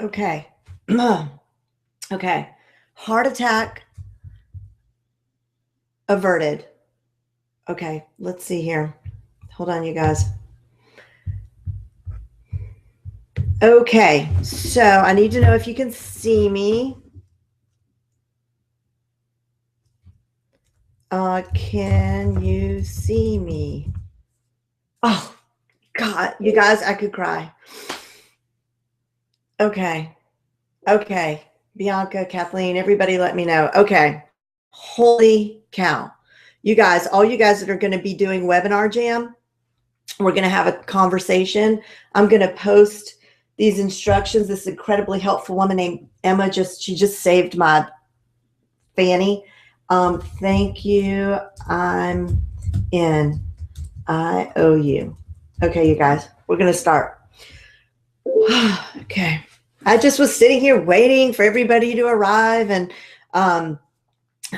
Okay. Okay. Heart attack averted. Okay, let's see here. Hold on, you guys. Okay, so I need to know if you can see me. Can you see me? Oh, God, you guys, I could cry. Okay. Okay. Bianca, Kathleen, everybody let me know. Okay. Holy cow. You guys, all you guys that are going to be doing Webinar Jam, we're going to have a conversation. I'm going to post these instructions. This incredibly helpful woman named Emma, she just saved my fanny. Thank you. I'm in. I owe you. Okay, you guys, we're going to start. Okay. I just was sitting here waiting for everybody to arrive, and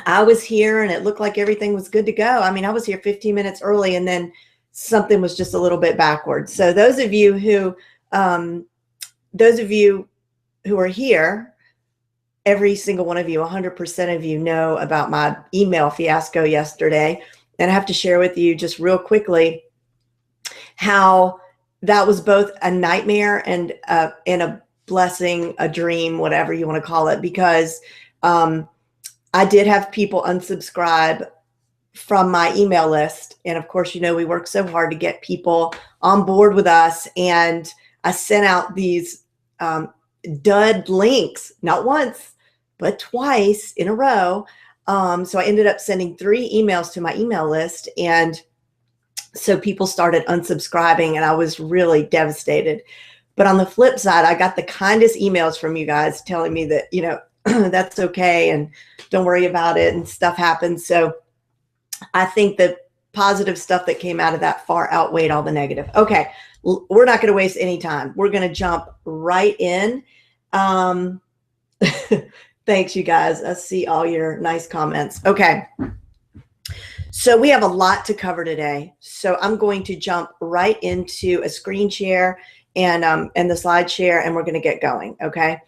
I was here and it looked like everything was good to go. I mean, I was here 15 minutes early and then something was just a little bit backwards. So those of you who are here, every single one of you, 100% of you know about my email fiasco yesterday. And I have to share with you just real quickly how that was both a nightmare and a blessing, a dream, whatever you want to call it, because I did have people unsubscribe from my email list. And of course, we work so hard to get people on board with us. And I sent out these dud links, not once, but twice in a row. So I ended up sending 3 emails to my email list. And so people started unsubscribing and I was really devastated. But on the flip side, I got the kindest emails from you guys telling me that, that's okay and don't worry about it and stuff happens. So I think the positive stuff that came out of that far outweighed all the negative. Okay, we're not going to waste any time. We're going to jump right in. Thanks, you guys. I see all your nice comments. Okay. So we have a lot to cover today. So I'm going to jump right into a screen share and the slide share, and we're going to get going. Okay.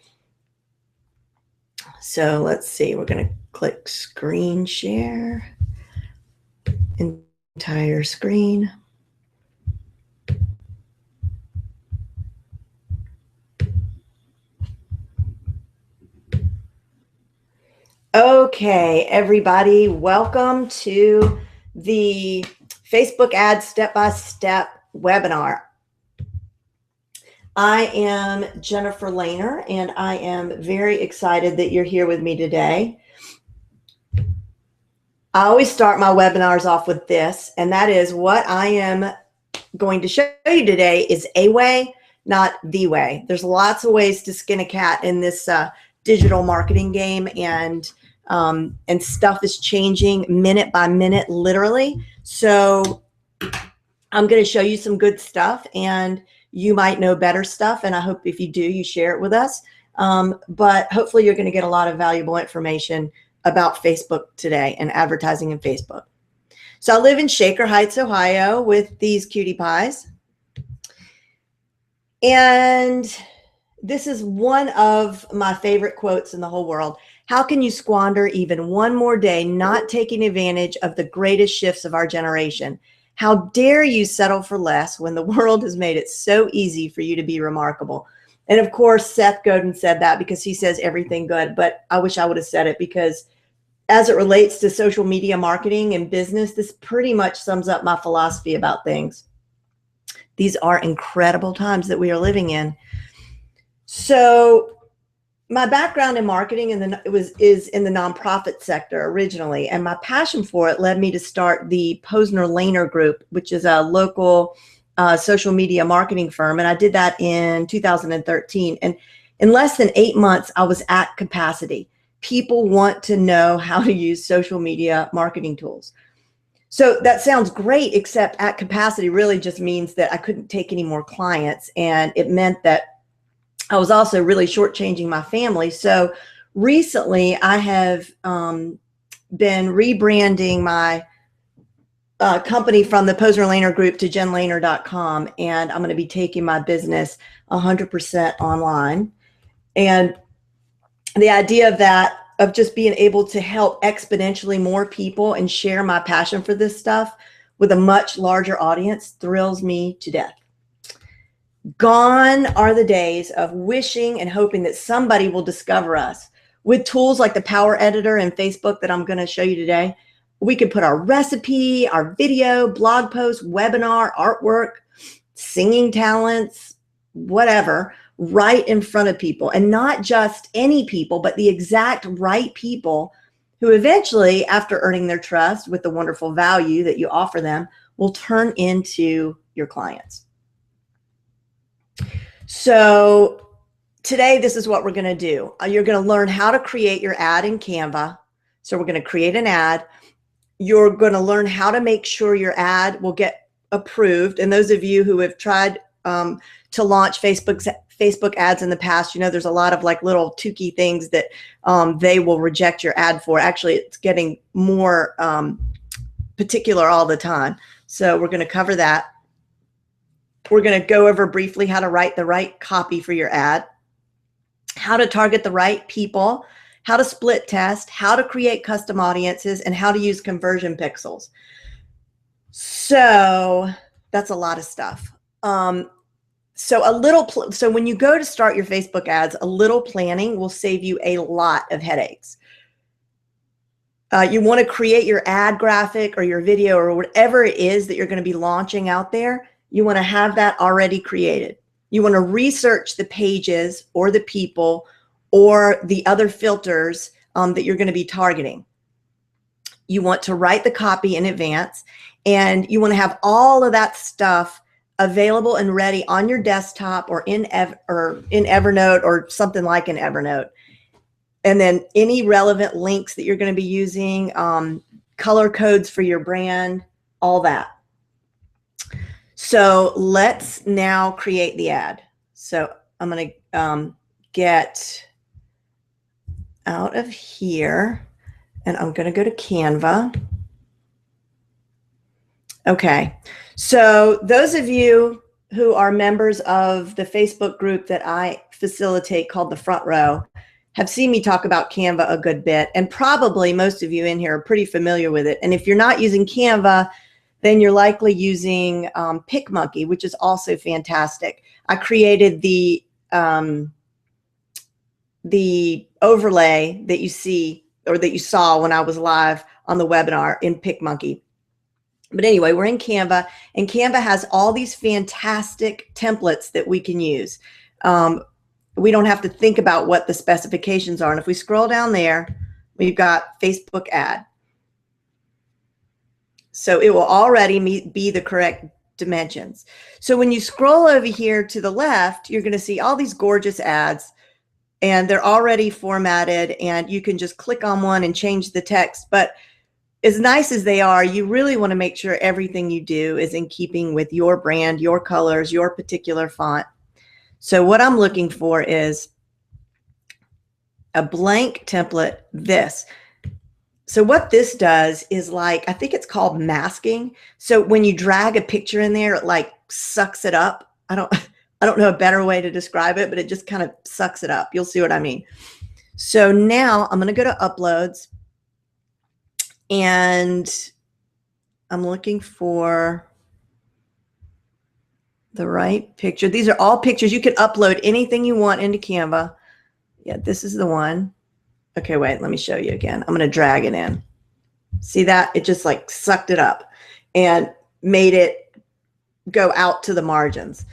So let's see. We're going to click screen share, entire screen. Okay, everybody, welcome to the Facebook Ads Step-by-Step webinar. I am Jennifer Lehner, and I am very excited that you're here with me today. I always start my webinars off with this, and that is what I am going to show you today is a way, not the way. There's lots of ways to skin a cat in this digital marketing game, and stuff is changing minute by minute, literally. So I'm going to show you some good stuff, and you might know better stuff. And I hope if you do, you share it with us. But hopefully you're going to get a lot of valuable information about Facebook today and advertising in Facebook. So I live in Shaker Heights, Ohio with these cutie pies. And this is one of my favorite quotes in the whole world. How can you squander even one more day not taking advantage of the greatest shifts of our generation? How dare you settle for less when the world has made it so easy for you to be remarkable? And of course, Seth Godin said that because he says everything good, but I wish I would have said it because as it relates to social media marketing and business, this pretty much sums up my philosophy about things. These are incredible times that we are living in. So my background in marketing is in the nonprofit sector originally, and my passion for it led me to start the Posner Lehner Group, which is a local social media marketing firm. And I did that in 2013. And in less than 8 months, I was at capacity. People want to know how to use social media marketing tools. So that sounds great, except at capacity really just means that I couldn't take any more clients. And it meant that I was also really shortchanging my family. So recently I have been rebranding my company from the Posner Lehner Group to jenlehner.com. And I'm going to be taking my business 100% online. And the idea of that, of just being able to help exponentially more people and share my passion for this stuff with a much larger audience thrills me to death. Gone are the days of wishing and hoping that somebody will discover us. With tools like the Power Editor and Facebook that I'm going to show you today, we can put our recipe, our video, blog post, webinar, artwork, singing talents, whatever, right in front of people. And not just any people, but the exact right people who eventually, after earning their trust with the wonderful value that you offer them, will turn into your clients. So today, this is what we're going to do. You're going to learn how to create your ad in Canva. So we're going to create an ad. You're going to learn how to make sure your ad will get approved. And those of you who have tried to launch Facebook ads in the past, you know, there's a lot of like little tukey things that they will reject your ad for. Actually, it's getting more particular all the time. So we're going to cover that. We're going to go over briefly how to write the right copy for your ad, how to target the right people, how to split test, how to create custom audiences, and how to use conversion pixels. So that's a lot of stuff. So when you go to start your Facebook ads, a little planning will save you a lot of headaches. You want to create your ad graphic or your video or whatever it is that you're going to be launching out there. You want to have that already created. You want to research the pages or the people or the other filters that you're going to be targeting. You want to write the copy in advance, and you want to have all of that stuff available and ready on your desktop or in Evernote or something like an Evernote. And then any relevant links that you're going to be using, color codes for your brand, all that. So let's now create the ad. So I'm going to get out of here, and I'm going to go to Canva. Okay, so those of you who are members of the Facebook group that I facilitate called The Front Row have seen me talk about Canva a good bit, and probably most of you in here are pretty familiar with it. And if you're not using Canva, then you're likely using PicMonkey, which is also fantastic. I created the overlay that you see or that you saw when I was live on the webinar in PicMonkey. But anyway, we're in Canva, and Canva has all these fantastic templates that we can use. We don't have to think about what the specifications are. And if we scroll down there, we've got Facebook ad. So it will already be the correct dimensions. So when you scroll over here to the left, you're going to see all these gorgeous ads, and they're already formatted, and you can just click on one and change the text. But as nice as they are, you really want to make sure everything you do is in keeping with your brand, your colors, your particular font. So what I'm looking for is a blank template, this. So what this does is, like, I think it's called masking. So when you drag a picture in there, it like sucks it up. I don't know a better way to describe it, but it just kind of sucks it up. You'll see what I mean. So now I'm going to go to uploads, and I'm looking for the right picture. These are all pictures. You can upload anything you want into Canva. Yeah, this is the one. Okay, wait, let me show you again. I'm going to drag it in. See that? It just like sucked it up and made it go out to the margins.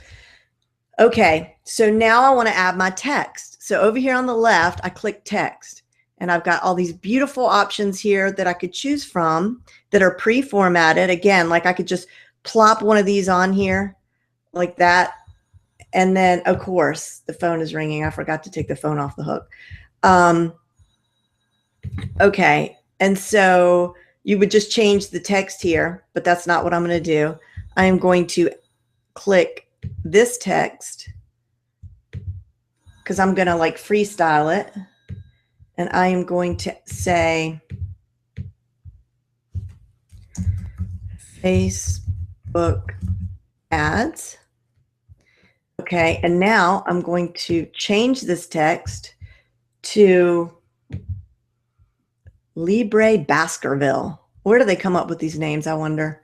Okay, so now I want to add my text. So over here on the left, I click text, and I've got all these beautiful options here that I could choose from that are pre-formatted. Again, like I could just plop one of these on here like that. And then, of course, the phone is ringing. I forgot to take the phone off the hook. Okay, and so you would just change the text here, but that's not what I'm going to do. I am going to click this text because I'm going to like freestyle it, and I am going to say Facebook ads. Okay, and now I'm going to change this text to Libre Baskerville. Where do they come up with these names, I wonder?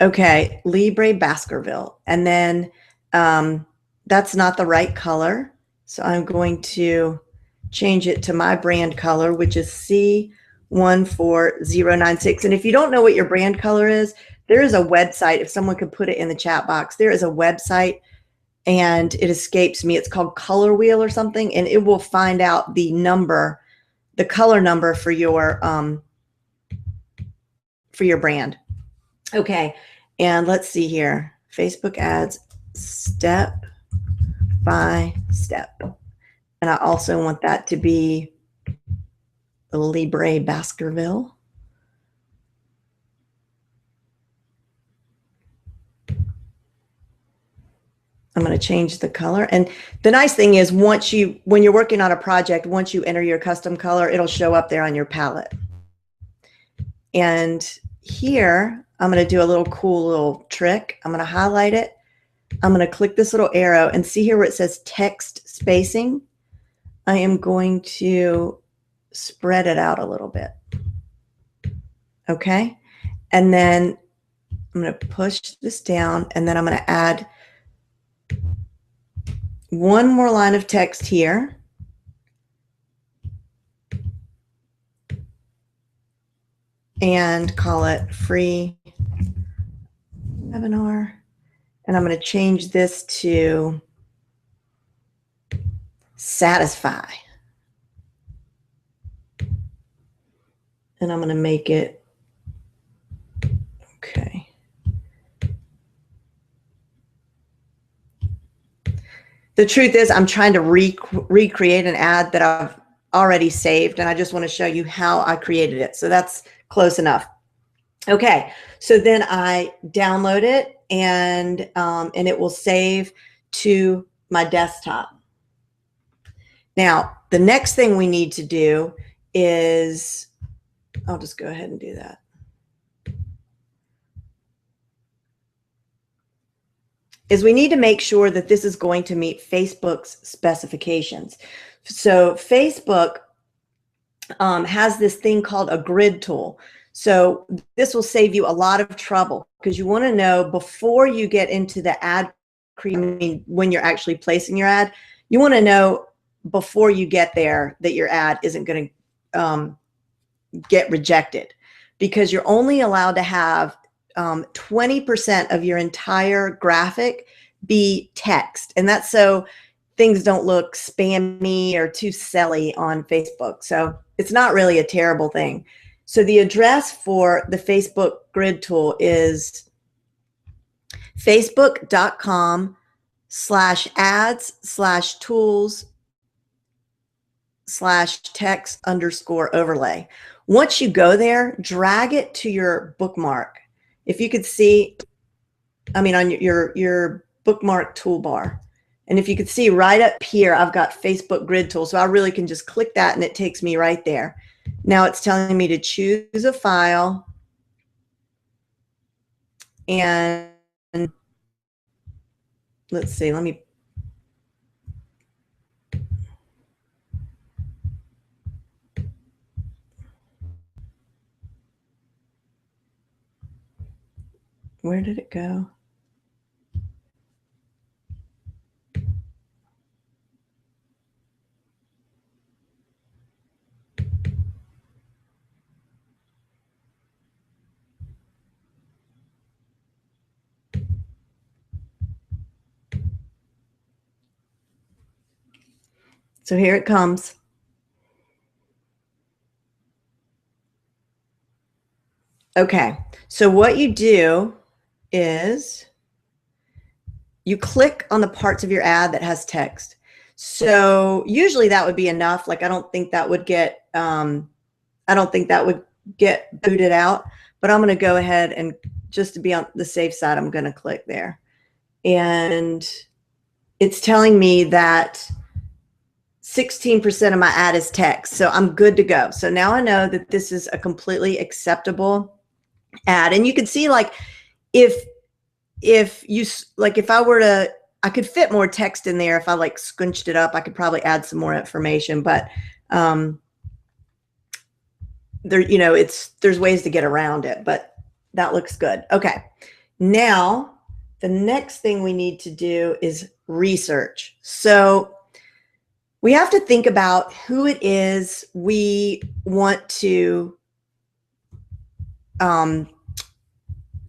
Okay, Libre Baskerville. And then that's not the right color. So I'm going to change it to my brand color, which is C14096. And if you don't know what your brand color is, there is a website. If someone could put it in the chat box, there is a website and it escapes me. It's called Color Wheel or something, and it will find out the number, the color number for your brand. Okay, and let's see here. Facebook ads step by step. And I also want that to be Libre Baskerville. I'm going to change the color. And the nice thing is when you're working on a project, once you enter your custom color, it'll show up there on your palette. And here, I'm going to do a little cool little trick. I'm going to highlight it. I'm going to click this little arrow and see here where it says text spacing. I am going to spread it out a little bit. Okay. And then I'm going to push this down, and then I'm going to add one more line of text here. And call it free webinar. And I'm going to change this to satisfy. And I'm going to make it, okay. The truth is I'm trying to recreate an ad that I've already saved, and I just want to show you how I created it. So that's close enough. Okay, so then I download it, and it will save to my desktop. Now, the next thing we need to do is, I'll just go ahead and do that. Is we need to make sure that this is going to meet Facebook's specifications. So Facebook has this thing called a grid tool. So this will save you a lot of trouble, because you want to know before you get into the ad creating, when you're actually placing your ad, you want to know before you get there that your ad isn't going to get rejected, because you're only allowed to have 20% of your entire graphic be text. And that's so things don't look spammy or too silly on Facebook. So it's not really a terrible thing. So the address for the Facebook grid tool is facebook.com/ads/tools/text_overlay. Once you go there, drag it to your bookmark. If you could see, I mean, on your bookmark toolbar. And if you could see right up here, I've got Facebook grid tool. So I really can just click that and it takes me right there. Now it's telling me to choose a file. And let's see, let me. Where did it go? So here it comes. Okay, so what you do is you click on the parts of your ad that has text. So usually that would be enough. Like I don't think that would get booted out, but I'm going to go ahead and just to be on the safe side, I'm going to click there. And it's telling me that 16% of my ad is text. So I'm good to go. So now I know that this is a completely acceptable ad. And you can see, like, if I were to I could fit more text in there if I like squinched it up. I could probably add some more information, but there, there's ways to get around it, but that looks good. Okay. Now, the next thing we need to do is research. So we have to think about who it is we want to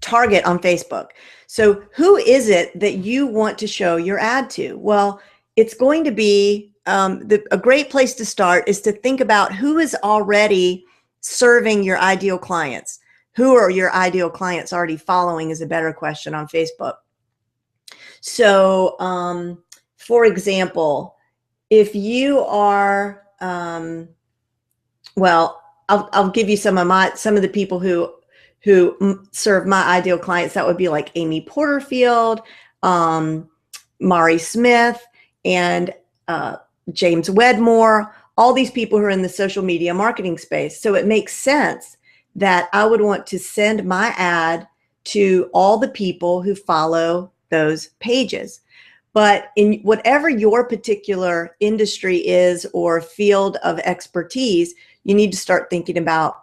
target on Facebook. So who is it that you want to show your ad to? Well, it's going to be a great place to start is to think about who is already serving your ideal clients. Who are your ideal clients already following is a better question on Facebook. So for example, if you are, well, I'll give you some of the people who serve my ideal clients. That would be like Amy Porterfield, Mari Smith, and James Wedmore, all these people who are in the social media marketing space. So it makes sense that I would want to send my ad to all the people who follow those pages. But in whatever your particular industry is or field of expertise, you need to start thinking about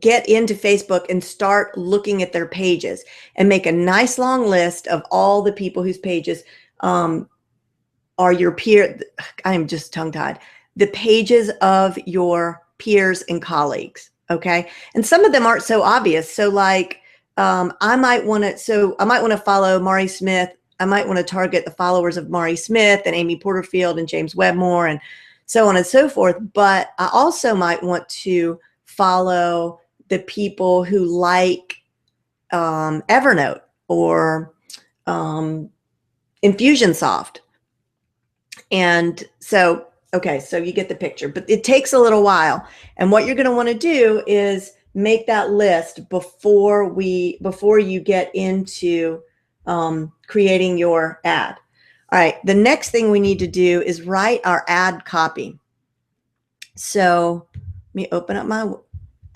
get into Facebook and start looking at their pages and make a nice long list of all the people whose pages are your peer. I am just tongue-tied. The pages of your peers and colleagues. Okay. And some of them aren't so obvious. So like, I might want to follow Mari Smith. I might want to target the followers of Mari Smith and Amy Porterfield and James Wedmore and so on and so forth. But I also might want to follow the people who like Evernote or Infusionsoft. And so, okay, so you get the picture, but it takes a little while. And what you're going to want to do is make that list before you get into creating your ad. All right, the next thing we need to do is write our ad copy. So let me open up my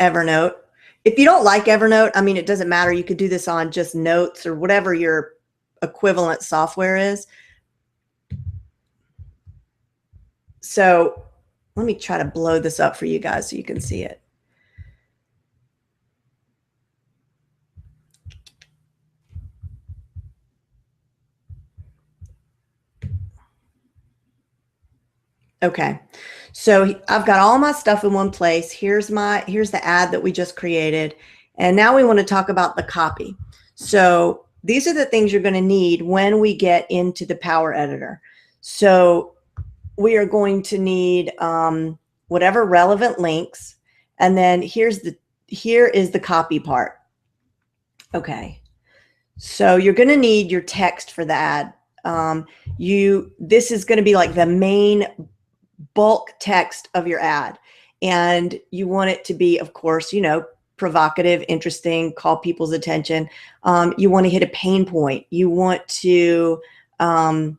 Evernote. If you don't like Evernote, I mean, it doesn't matter. You could do this on just Notes or whatever your equivalent software is. So let me try to blow this up for you guys so you can see it. Okay, so I've got all my stuff in one place. Here's the ad that we just created. And now we want to talk about the copy. So these are the things you're going to need when we get into the Power Editor. So we are going to need whatever relevant links. And then here is the copy part. Okay, so you're going to need your text for the ad. This is going to be like the main bulk text of your ad. And you want it to be, of course, provocative, interesting, call people's attention. You want to hit a pain point. You want to, you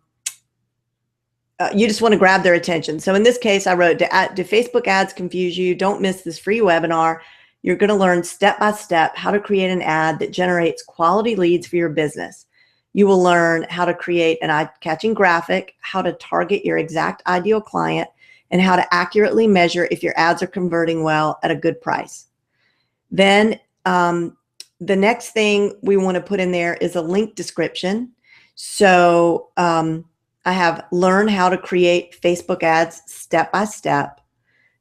just want to grab their attention. So in this case, I wrote, do Facebook ads confuse you? Don't miss this free webinar. You're going to learn step by step how to create an ad that generates quality leads for your business. You will learn how to create an eye-catching graphic, how to target your exact ideal client, and how to accurately measure if your ads are converting well at a good price. Then the next thing we want to put in there is a link description. So I have learn how to create Facebook ads step by step.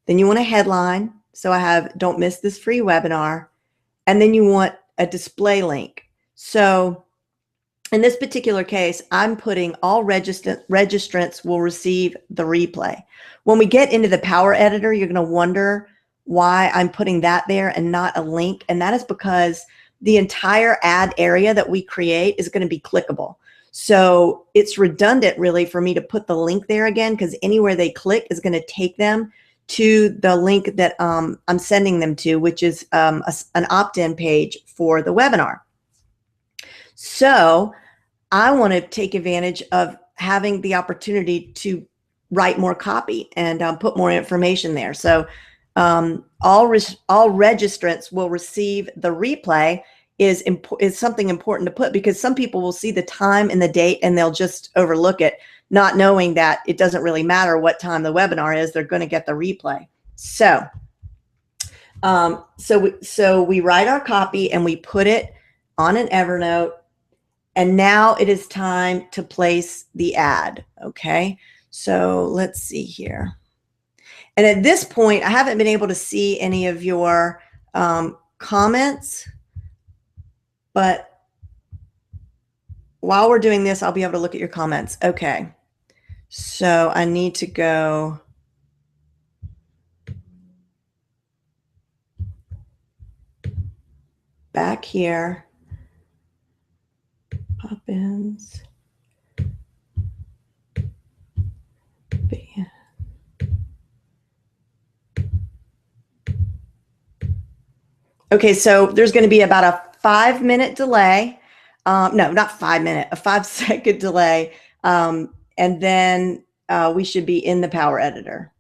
Then you want a headline. So I have don't miss this free webinar. And then you want a display link. So in this particular case, I'm putting all registrants will receive the replay. When we get into the Power Editor, you're going to wonder why I'm putting that there and not a link. And that is because the entire ad area that we create is going to be clickable. So it's redundant really for me to put the link there again, because anywhere they click is going to take them to the link that I'm sending them to, which is an opt-in page for the webinar. So I want to take advantage of having the opportunity to write more copy and put more information there. So all registrants will receive the replay is something important to put, because some people will see the time and the date and they'll just overlook it, not knowing that it doesn't really matter what time the webinar is. They're going to get the replay. So, so we write our copy and we put it on an Evernote. And now it is time to place the ad. Okay. So let's see here. And at this point, I haven't been able to see any of your comments, but while we're doing this, I'll be able to look at your comments. Okay. So I need to go back here. Pop-ins. Okay, so there's going to be about a 5-minute delay. No, not 5 minute, a 5-second delay. And then we should be in the Power Editor.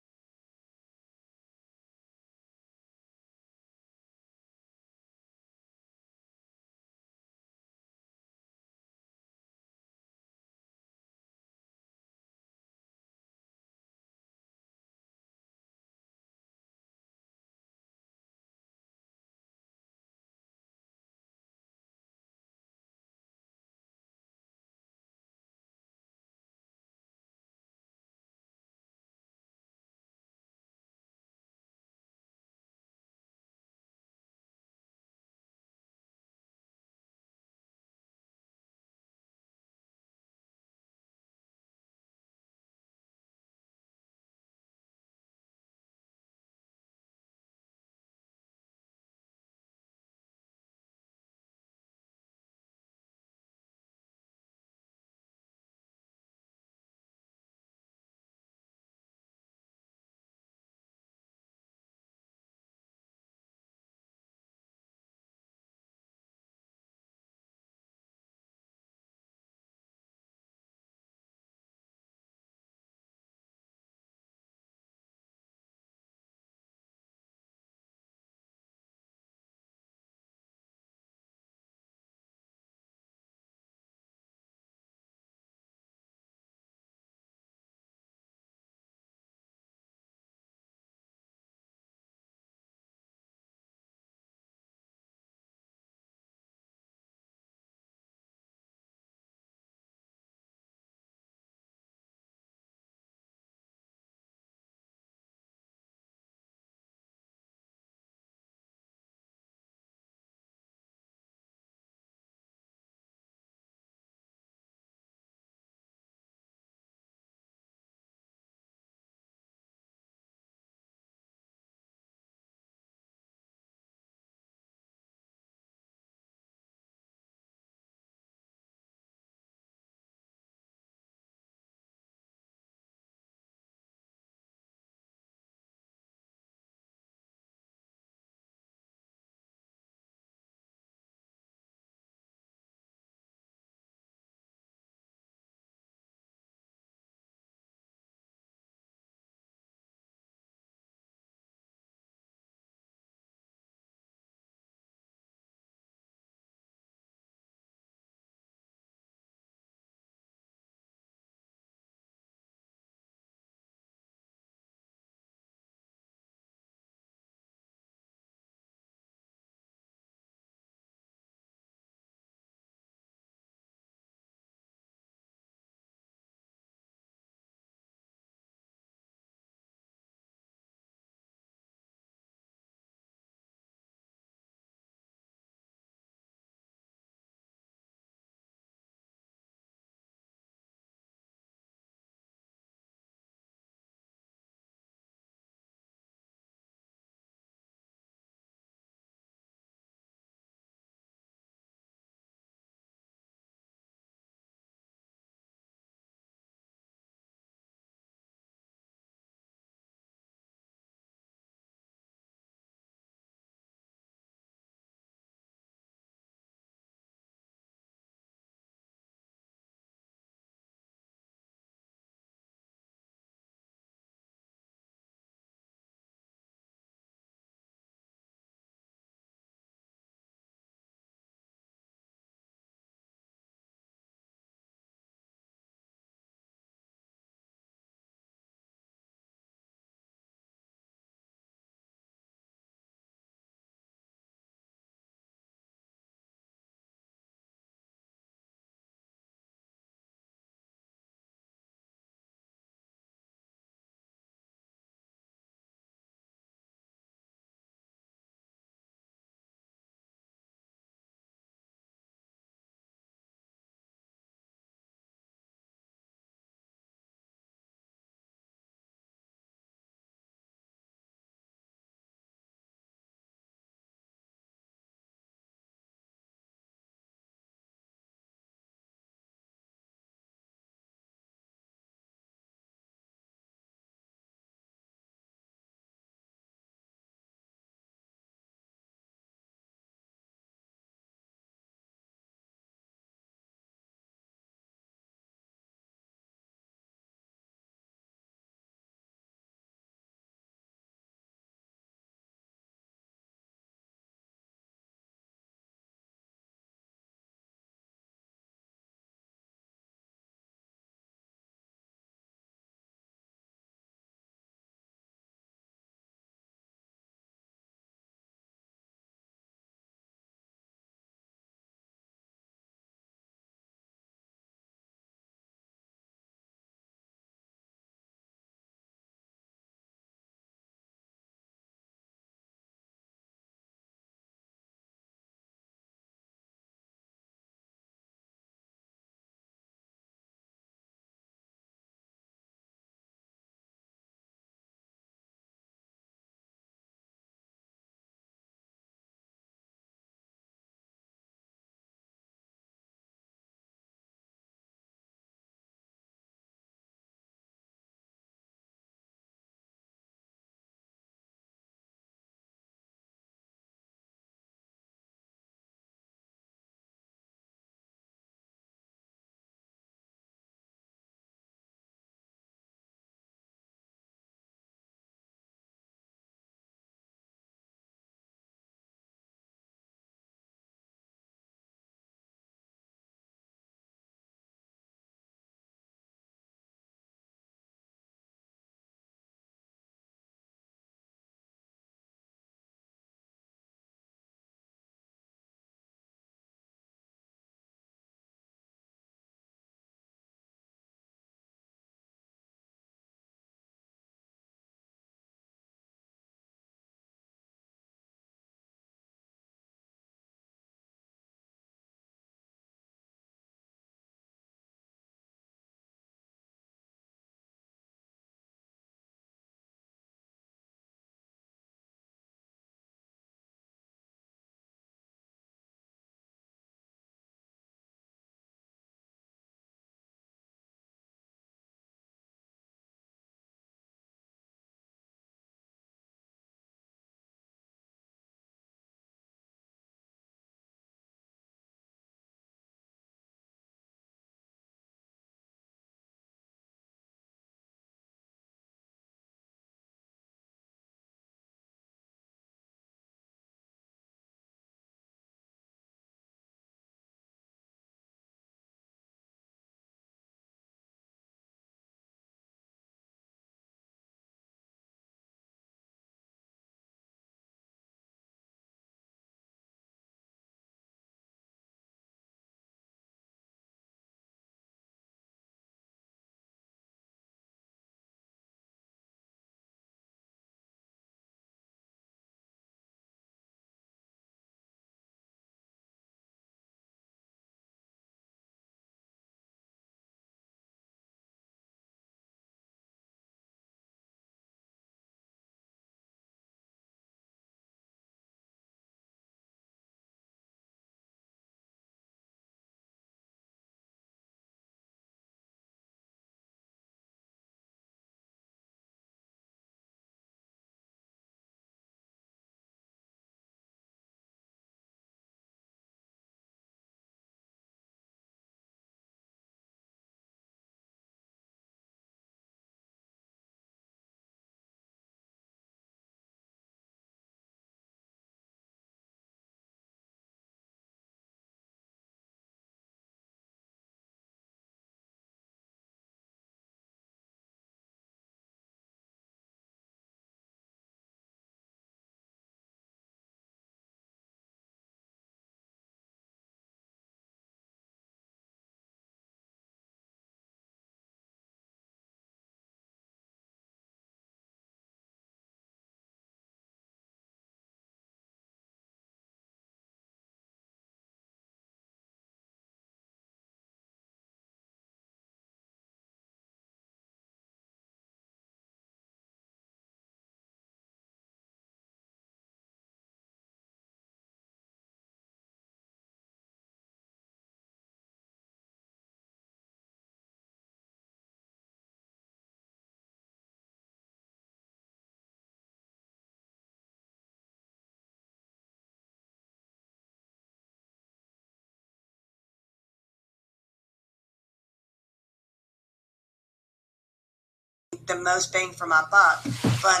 the most bang for my buck. But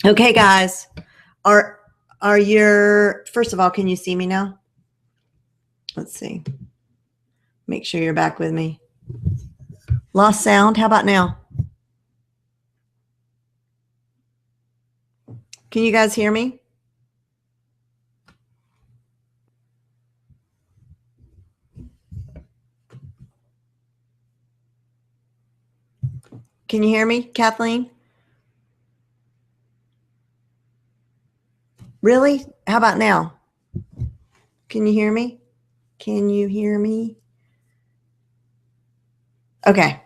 okay, guys, are your, first of all, can you see me now? Let's see. Make sure you're back with me. Lost sound. How about now? Can you guys hear me? Can you hear me, Kathleen? Really? How about now? Can you hear me? Can you hear me? Okay.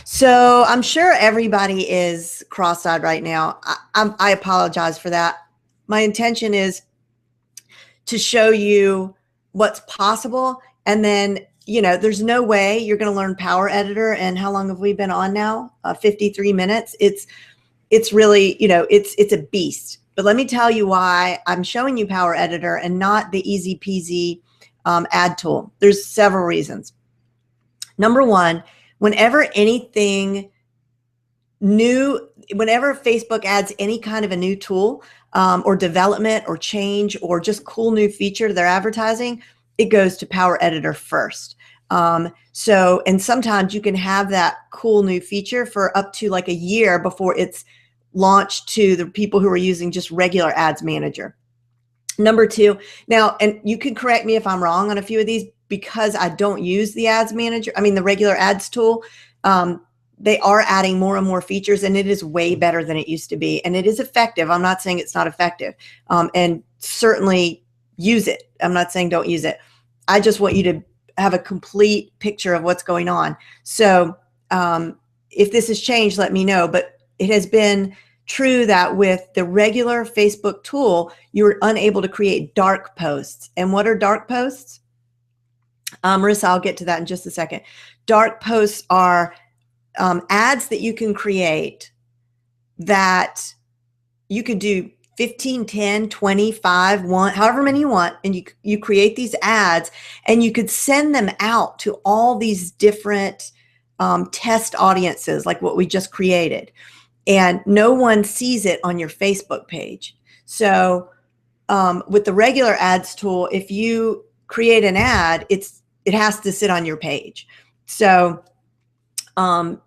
So I'm sure everybody is cross-eyed right now. I apologize for that. My intention is to show you what's possible. And then, you know, there's no way you're going to learn Power Editor. And how long have we been on now? 53 minutes. It's really, you know, it's a beast. But let me tell you why I'm showing you Power Editor and not the easy peasy ad tool. There's several reasons. Number one, whenever anything new, whenever Facebook adds any kind of a new tool or development or change or just cool new feature to their advertising, it goes to Power Editor first. So, and sometimes you can have that cool new feature for up to like a year before it's launched to the people who are using just regular Ads Manager. Number two, now, and you can correct me if I'm wrong on a few of these because I don't use the Ads Manager, I mean the regular ads tool. They are adding more and more features and it is way better than it used to be. And it is effective. I'm not saying it's not effective. And certainly use it. I'm not saying don't use it. I just want you to have a complete picture of what's going on. So if this has changed, let me know. But it has been true that with the regular Facebook tool, you're unable to create dark posts. And what are dark posts? Marissa, I'll get to that in just a second. Dark posts are ads that you can create that you could do 15, 10, 25, 1, however many you want. And you create these ads and you could send them out to all these different test audiences like what we just created. And no one sees it on your Facebook page. So with the regular ads tool, if you create an ad, it has to sit on your page. So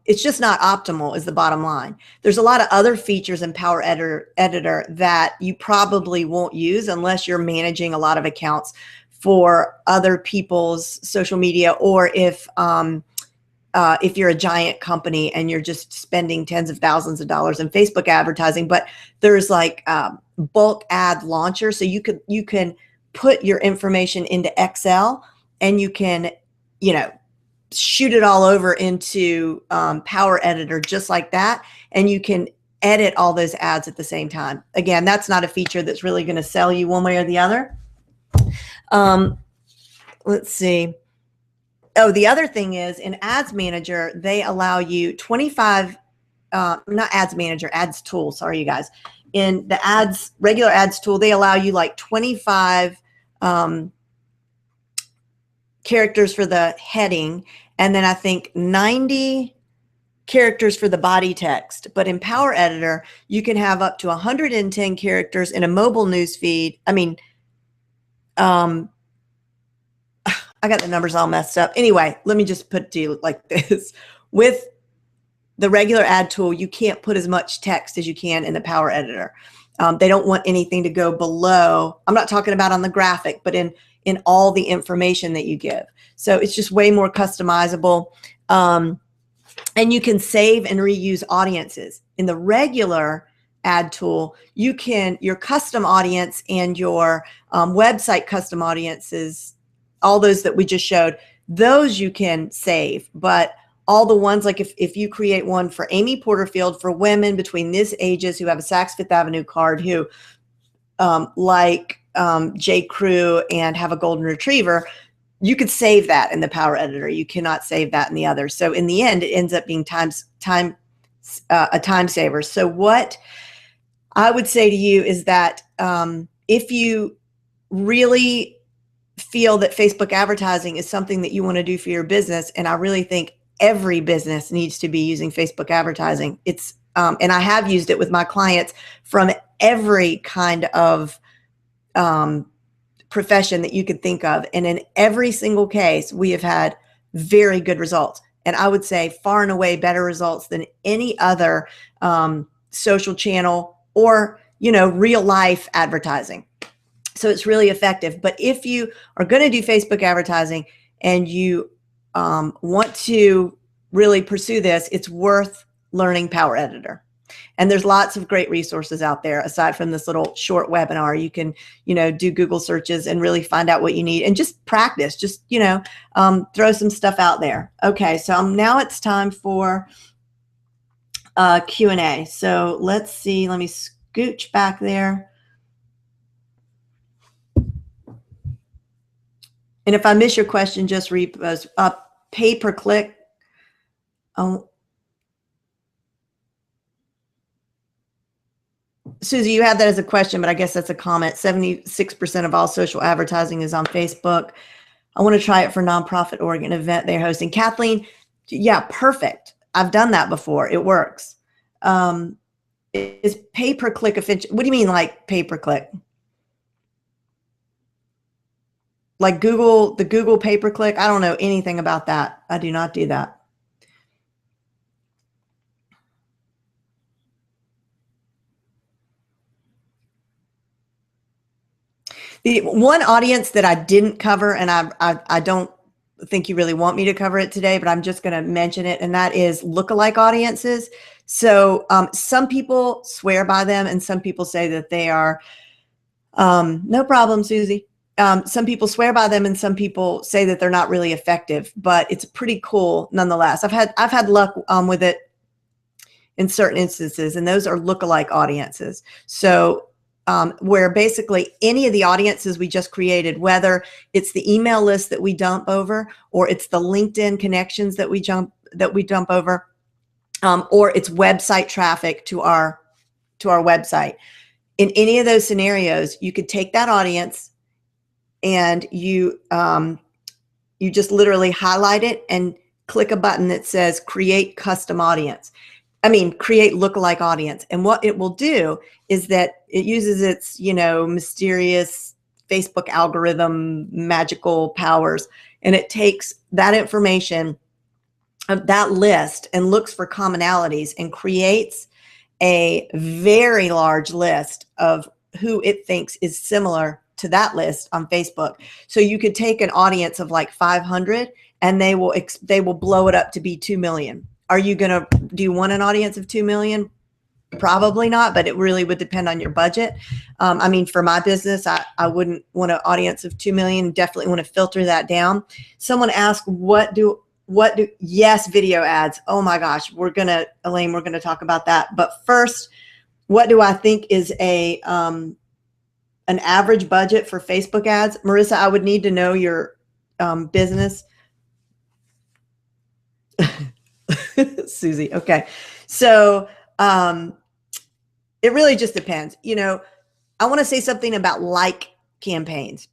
it's just not optimal is the bottom line. There's a lot of other features in Power Editor that you probably won't use unless you're managing a lot of accounts for other people's social media, or if you're a giant company and you're just spending tens of thousands of dollars in Facebook advertising. But there's like bulk ad launcher, so you can put your information into Excel and you can, you know, shoot it all over into Power Editor just like that. And you can edit all those ads at the same time. Again, that's not a feature that's really going to sell you one way or the other. Let's see. Oh, the other thing is in Ads Manager, they allow you 25, not Ads Manager, Ads Tool. Sorry, you guys. In the regular ads tool, they allow you like 25 characters for the heading, and then I think 90 characters for the body text. But in Power Editor, you can have up to 110 characters in a mobile news feed. I mean, I got the numbers all messed up. Anyway, let me just put it to you like this. With the regular ad tool, you can't put as much text as you can in the Power Editor. They don't want anything to go below. I'm not talking about on the graphic, but in all the information that you give. So it's just way more customizable. And you can save and reuse audiences. In the regular ad tool, you can, your custom audience and your website custom audiences, all those that we just showed, those you can save. But all the ones, like if you create one for Amy Porterfield, for women between these ages who have a Saks Fifth Avenue card, who like J. Crew and have a golden retriever, you could save that in the Power Editor. You cannot save that in the others. So in the end, it ends up being a time saver. So what I would say to you is that if you really feel that Facebook advertising is something that you want to do for your business, and I really think every business needs to be using Facebook advertising. It's and I have used it with my clients from every kind of profession that you could think of. And in every single case, we have had very good results. And I would say far and away better results than any other social channel or, real life advertising. So it's really effective. But if you are going to do Facebook advertising and you want to really pursue this, it's worth learning Power Editor. And there's lots of great resources out there aside from this little short webinar. You can, do Google searches and really find out what you need and just practice, just, throw some stuff out there. Okay, so now it's time for Q&A. So let's see, let me scooch back there. And if I miss your question, just repost. Pay-per-click. Susie, you have that as a question, but I guess that's a comment. 76% of all social advertising is on Facebook. I want to try it for nonprofit org, an event they're hosting. Kathleen, yeah, perfect. I've done that before. It works. Is pay-per-click efficient? What do you mean like pay-per-click? Like the Google pay-per-click? I don't know anything about that. I do not do that. The one audience that I didn't cover, and I don't think you really want me to cover it today, but I'm just going to mention it, and that is lookalike audiences. So some people swear by them, and some people say that they are, no problem, Susie. Some people swear by them, and some people say that they're not really effective, but it's pretty cool nonetheless. I've had luck with it in certain instances, and those are lookalike audiences. So where basically any of the audiences we just created, whether it's the email list that we dump over, or it's the LinkedIn connections that we dump over, or it's website traffic to our website. In any of those scenarios, you could take that audience and you just literally highlight it and click a button that says create custom audience. Create lookalike audience. And what it will do is that it uses its, mysterious Facebook algorithm, magical powers, and it takes that information of that list and looks for commonalities and creates a very large list of who it thinks is similar to that list on Facebook. So you could take an audience of like 500 and they will blow it up to be 2 million. Do you want an audience of 2 million? Probably not, but it really would depend on your budget. For my business, I wouldn't want an audience of 2 million. Definitely want to filter that down. Someone asked, yes, video ads. Oh my gosh, Elaine, we're going to talk about that. But first, what do I think is an average budget for Facebook ads? Marissa, I would need to know your business. Susie. Okay. So it really just depends. I want to say something about like campaigns.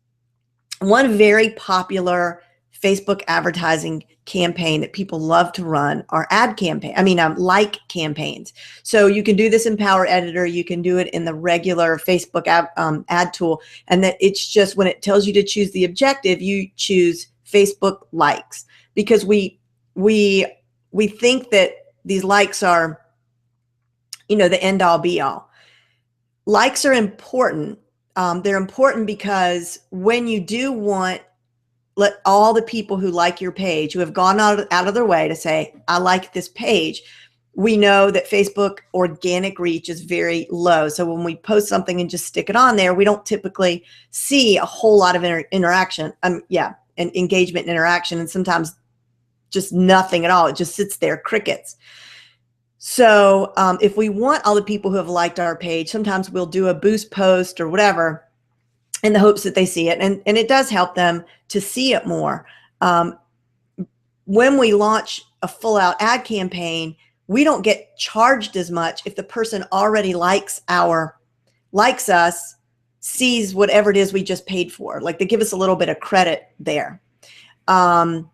One very popular Facebook advertising campaign that people love to run are like campaigns. So you can do this in Power Editor. You can do it in the regular Facebook ad tool. And that it's just when it tells you to choose the objective, you choose Facebook likes, because we think that these likes are, the end all be all. Likes are important. They're important because when you do let all the people who like your page, who have gone out of their way to say, I like this page, we know that Facebook organic reach is very low. So when we post something and just stick it on there, we don't typically see a whole lot of interaction. And engagement and interaction, and sometimes just nothing at all. It just sits there, crickets. So if we want all the people who have liked our page, sometimes we'll do a boost post or whatever in the hopes that they see it. And it does help them to see it more. When we launch a full out ad campaign, we don't get charged as much if the person already likes us, sees whatever it is we just paid for. Like, they give us a little bit of credit there. But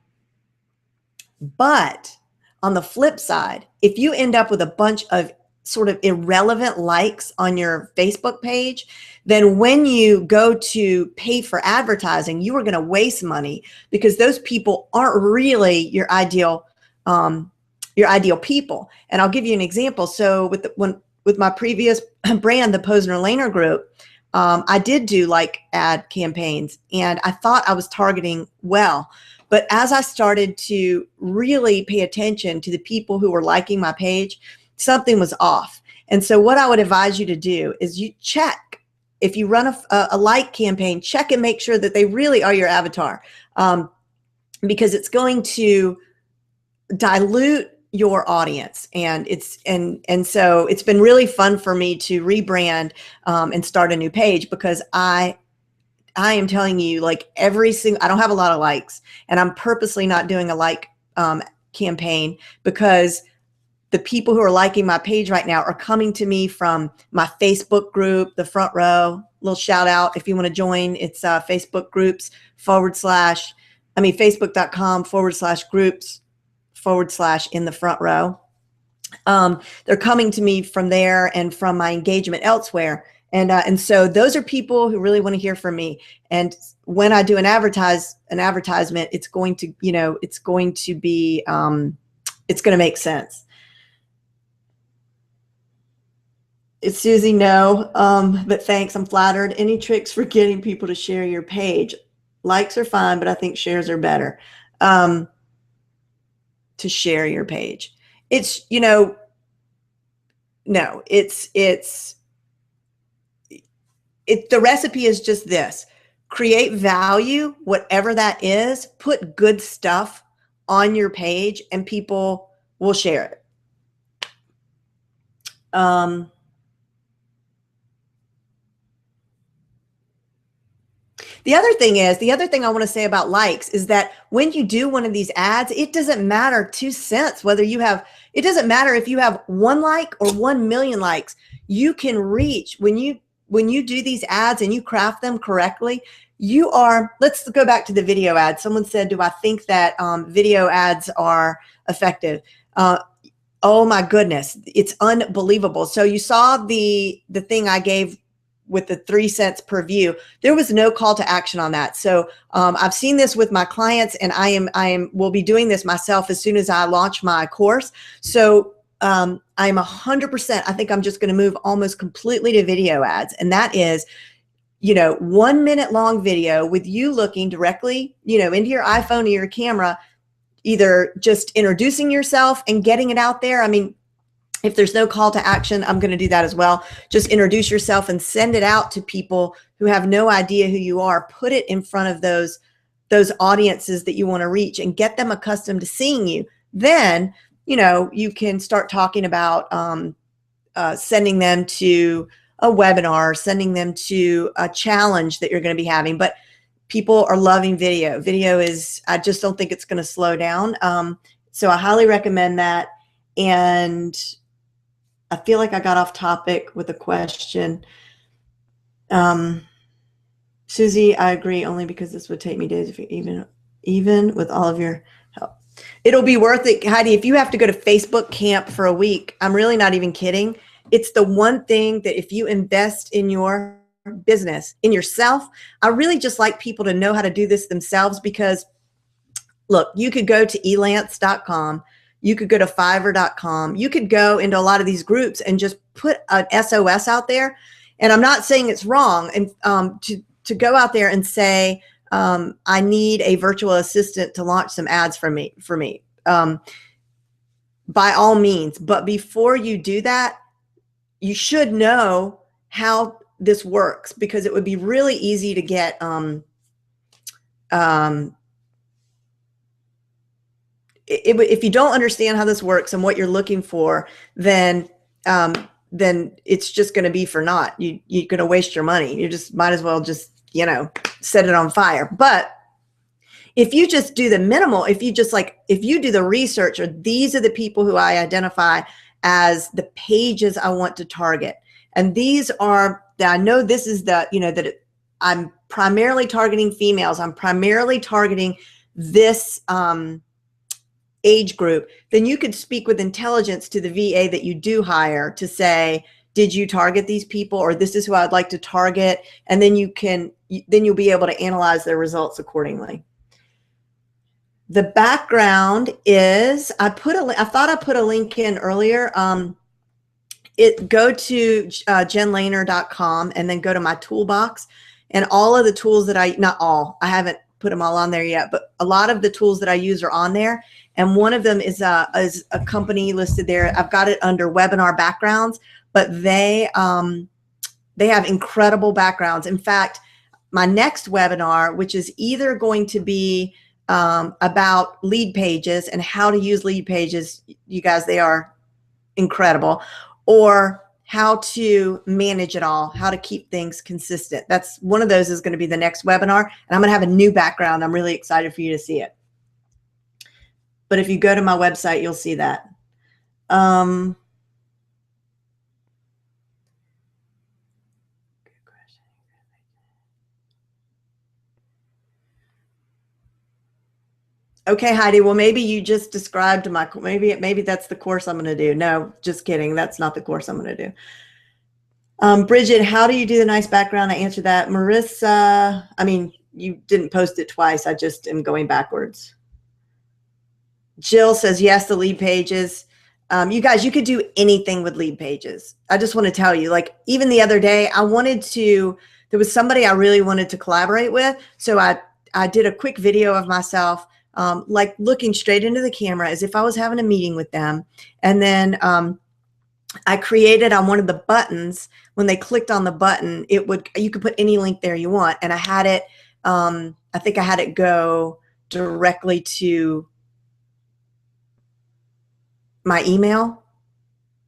on the flip side, if you end up with a bunch of sort of irrelevant likes on your Facebook page, then when you go to pay for advertising, you are going to waste money, because those people aren't really your ideal people. And I'll give you an example. So with my previous brand, the Posner Lehner Group, I did do like ad campaigns, and I thought I was targeting well. But as I started to really pay attention to the people who were liking my page, something was off. And so what I would advise you to do is you check. If you run a like campaign, check and make sure that they really are your avatar, because it's going to dilute your audience. And so it's been really fun for me to rebrand and start a new page, because I am telling you, like, I don't have a lot of likes, and I'm purposely not doing a like campaign, because the people who are liking my page right now are coming to me from my Facebook group, The Front Row. Little shout out if you want to join. It's Facebook groups facebook.com/groups/ in the front row. They're coming to me from there and from my engagement elsewhere. And so those are people who really want to hear from me. And when I do an advertisement, it's going to make sense. It's Susie, no, but thanks, I'm flattered. Any tricks for getting people to share your page? Likes are fine, but I think shares are better. To share your page. It's, no, the recipe is just this: create value, whatever that is, put good stuff on your page, and people will share it. The other thing I want to say about likes is that when you do one of these ads, it doesn't matter 2 cents it doesn't matter if you have 1 like or 1 million likes. You can reach, when you do these ads and you craft them correctly, let's go back to the video ads. Someone said, do I think that video ads are effective? Oh my goodness, it's unbelievable. So you saw the thing I gave with the 3 cents per view. There was no call to action on that. So I've seen this with my clients, and will be doing this myself as soon as I launch my course. So I'm 100%, I think I'm just going to move almost completely to video ads. And that is, 1 minute long video with you looking directly, into your iPhone or your camera, either just introducing yourself and getting it out there. I mean, if there's no call to action, I'm going to do that as well. Just introduce yourself and send it out to people who have no idea who you are. Put it in front of those audiences that you want to reach, and get them accustomed to seeing you. Then, you can start talking about sending them to a webinar, sending them to a challenge that you're going to be having. But people are loving video. I just don't think it's going to slow down. So I highly recommend that. And I feel like I got off topic with a question. Susie, I agree, only because this would take me days, if you even with all of your help. It'll be worth it, Heidi. If you have to go to Facebook camp for a week, I'm really not even kidding. It's the one thing that if you invest in your business, in yourself, I really just like people to know how to do this themselves, because look, you could go to elance.com. You could go to fiverr.com. You could go into a lot of these groups and just put an SOS out there. And I'm not saying it's wrong. And to go out there and say, I need a virtual assistant to launch some ads for me. By all means. But before you do that, you should know how this works, because it would be really easy to get if you don't understand how this works and what you're looking for, then it's just going to be for naught. You're going to waste your money. You just might as well just, set it on fire. But If you just do the minimal, if you do the research, or these are the people who I identify as the pages I want to target. And these are, I know this is I'm primarily targeting females. I'm primarily targeting this age group. Then you could speak with intelligence to the VA that you do hire to say, did you target these people, or this is who I'd like to target? And then you'll be able to analyze their results accordingly. The background is, I thought I put a link in earlier. Go to jenlehner.com and then go to my toolbox, and all of the tools that I haven't put them all on there yet, but a lot of the tools that I use are on there. And one of them is a company listed there. I've got it under webinar backgrounds, but they have incredible backgrounds. In fact, my next webinar, which is either going to be about lead pages and how to use lead pages, you guys, they are incredible, or how to manage it all, how to keep things consistent. That's one of those is going to be the next webinar, and I'm going to have a new background. I'm really excited for you to see it. But if you go to my website, you'll see that. Okay, Heidi. Well, maybe you just described maybe that's the course I'm going to do. No, just kidding. That's not the course I'm going to do. Bridget, how do you do the nice background? I answered that. Marissa, I mean, you didn't post it twice. I just am going backwards. Jill says, yes, the lead pages. You guys, you could do anything with lead pages. I just want to tell you, like, even the other day, there was somebody I really wanted to collaborate with. So I did a quick video of myself, like looking straight into the camera as if I was having a meeting with them. And then I created on one of the buttons, when they clicked on the button, you could put any link there you want. And I had it, I think I had it go directly to my email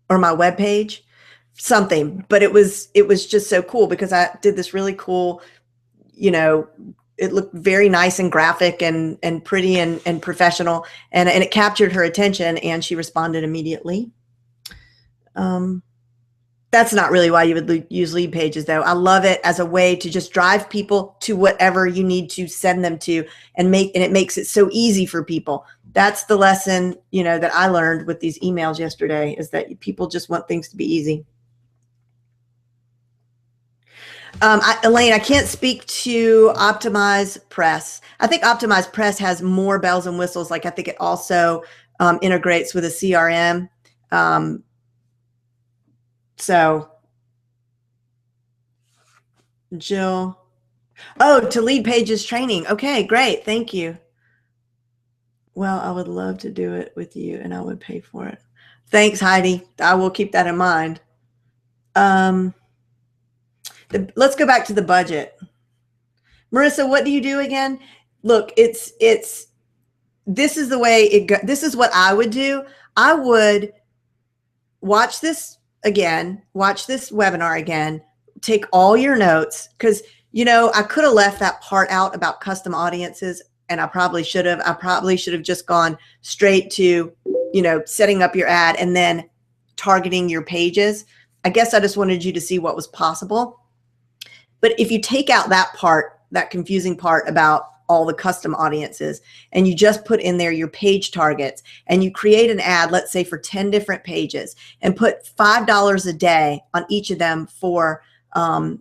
or my web page, something. But it was just so cool because I did this really cool, it looked very nice and graphic and pretty and professional, and it captured her attention, and she responded immediately. That's not really why you would use lead pages, though. I love it as a way to just drive people to whatever you need to send them to, and it makes it so easy for people. That's the lesson, that I learned with these emails yesterday, is that people just want things to be easy. Elaine, I can't speak to Optimize Press. I think Optimize Press has more bells and whistles. Like, I think it also integrates with a CRM. So, Jill, to lead pages training. Okay, great. Thank you. Well, I would love to do it with you, and I would pay for it. Thanks, Heidi. I will keep that in mind. Let's go back to the budget. Marissa, what do you do again? Look, this is the way it goes. This is what I would do. I would watch this webinar again, take all your notes, because, I could have left that part out about custom audiences, and I probably should have. I probably should have just gone straight to, setting up your ad and then targeting your pages. I guess I just wanted you to see what was possible. But if you take out that part, that confusing part about all the custom audiences, and you just put in there your page targets, and you create an ad, let's say for 10 different pages, and put $5 a day on each of them for, 7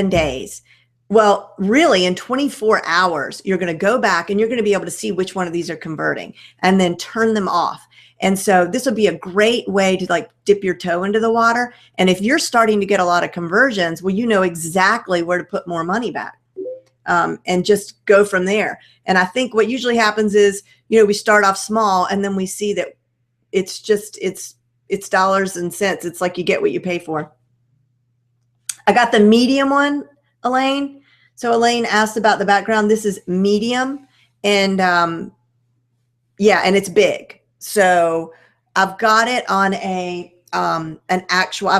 days. Well, really, in 24 hours, you're going to go back and you're going to be able to see which one of these are converting, and then turn them off. And so this would be a great way to, like, dip your toe into the water. And if you're starting to get a lot of conversions, well, you know exactly where to put more money back, and just go from there. And I think what usually happens is, we start off small, and then we see that it's dollars and cents. It's like you get what you pay for. I got the medium one, Elaine. So Elaine asked about the background. This is medium, and and it's big. So I've got it on I've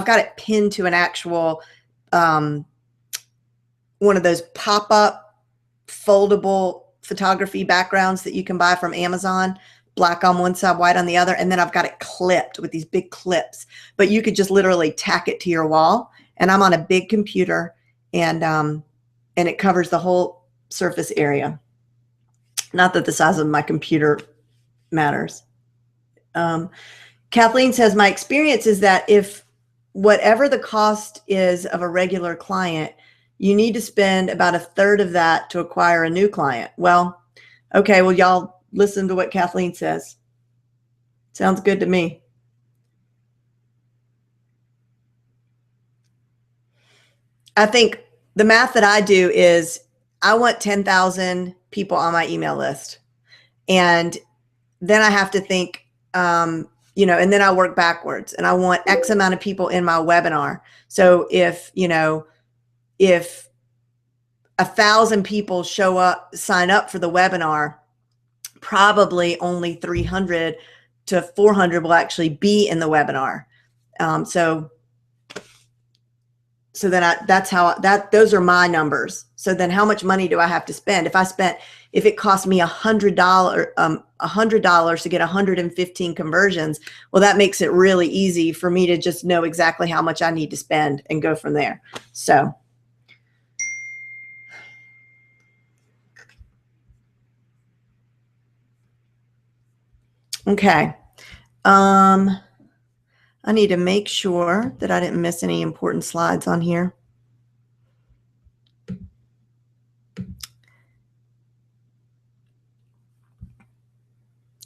got it pinned to an actual, one of those pop-up foldable photography backgrounds that you can buy from Amazon, black on one side, white on the other. And then I've got it clipped with these big clips, but you could just literally tack it to your wall. And I'm on a big computer, and it covers the whole surface area. Not that the size of my computer matters. Kathleen says, my experience is that if whatever the cost is of a regular client, you need to spend about a third of that to acquire a new client. Well, okay, well, y'all listen to what Kathleen says. Sounds good to me. I think the math that I do is I want 10,000 people on my email list. And then I have to think, you know, and then I work backwards, and I want X amount of people in my webinar. So if, you know, if 1,000 people sign up for the webinar, probably only 300 to 400 will actually be in the webinar. So then those are my numbers. So then how much money do I have to spend? If it cost me $100 to get 115 conversions, well, that makes it really easy for me to just know exactly how much I need to spend and go from there. So. Okay. I need to make sure that I didn't miss any important slides on here.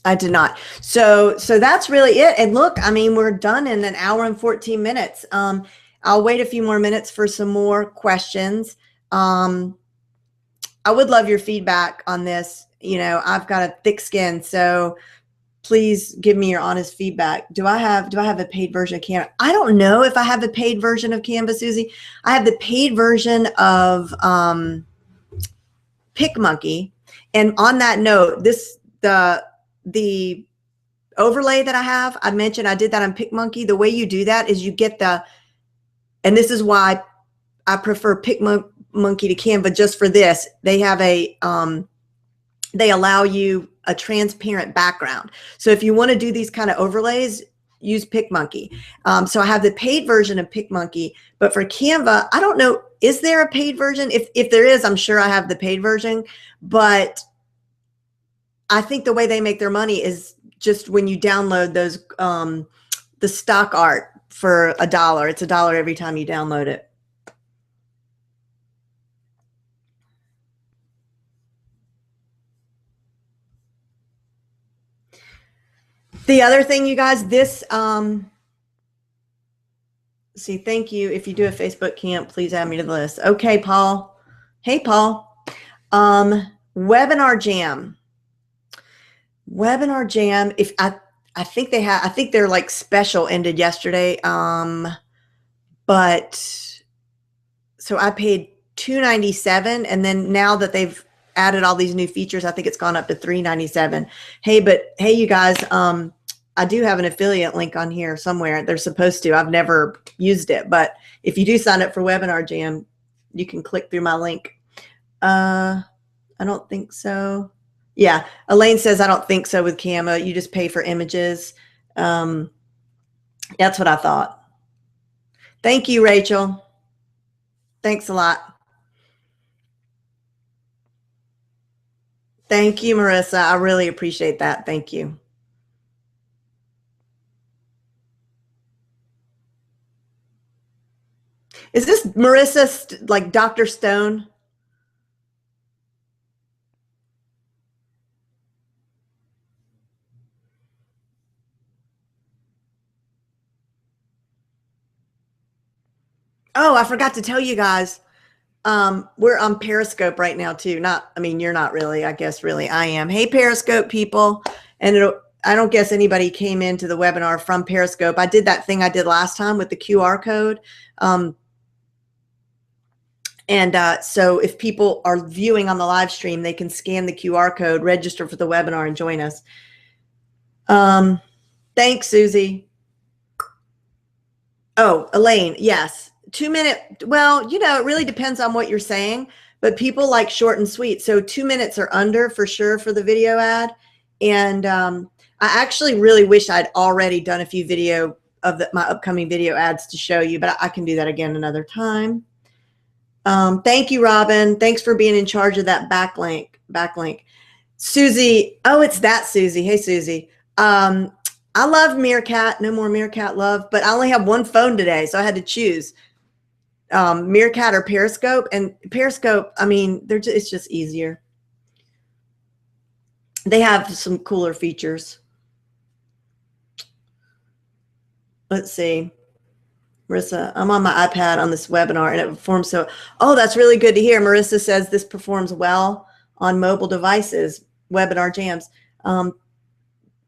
I did not. So that's really it. And look, I mean, we're done in an hour and 14 minutes. I'll wait a few more minutes for some more questions. I would love your feedback on this. You know, I've got a thick skin, so please give me your honest feedback. Do I have a paid version of Canva? I don't know if I have a paid version of Canva, Susie. I have the paid version of PicMonkey. And on that note, the overlay that I mentioned, I did that on PicMonkey. The way you do that is you get and this is why I prefer PicMonkey to Canva just for this. They have they allow you a transparent background. So if you want to do these kind of overlays, use PicMonkey. So I have the paid version of PicMonkey, but for Canva, I don't know, is there a paid version? If there is, I'm sure I have the paid version, but I think the way they make their money is just when you download those, the stock art for $1. It's $1 every time you download it. The other thing, you guys, this, see, thank you. If you do a Facebook camp, please add me to the list. Okay, Paul. Hey, Paul. Webinar Jam. Webinar Jam. I think they're like special ended yesterday. But so I paid $297, and then now that they've added all these new features, I think it's gone up to $397. Hey, you guys, I do have an affiliate link on here somewhere. They're supposed to. I've never used it, but if you do sign up for Webinar Jam, you can click through my link. I don't think so. Yeah, Elaine says I don't think so with Canva. You just pay for images. That's what I thought. Thank you, Rachel. Thanks a lot. Thank you, Marissa. I really appreciate that. Thank you. Is this Marissa like Dr. Stone? Oh, I forgot to tell you guys. We're on Periscope right now too. I mean, you're not really, I guess really I am. Hey, Periscope people. And I don't guess anybody came into the webinar from Periscope. I did that thing I did last time with the QR code. So if people are viewing on the live stream, they can scan the QR code, register for the webinar, and join us. Thanks, Susie. Oh, Elaine, yes. 2 minute. Well, you know, it really depends on what you're saying, but people like short and sweet. So 2 minutes or under for sure for the video ad. And I actually really wish I'd already done a few video of my upcoming video ads to show you, but I can do that again another time. Thank you, Robin. Thanks for being in charge of that backlink. Susie, oh, it's that Susie. Hey, Susie. I love Meerkat. No more Meerkat love, but I only have one phone today, so I had to choose Meerkat or Periscope. And Periscope, I mean, it's just easier. They have some cooler features. Let's see. Marissa, I'm on my iPad on this webinar and it performs so. Oh, that's really good to hear. Marissa says this performs well on mobile devices, webinar jams.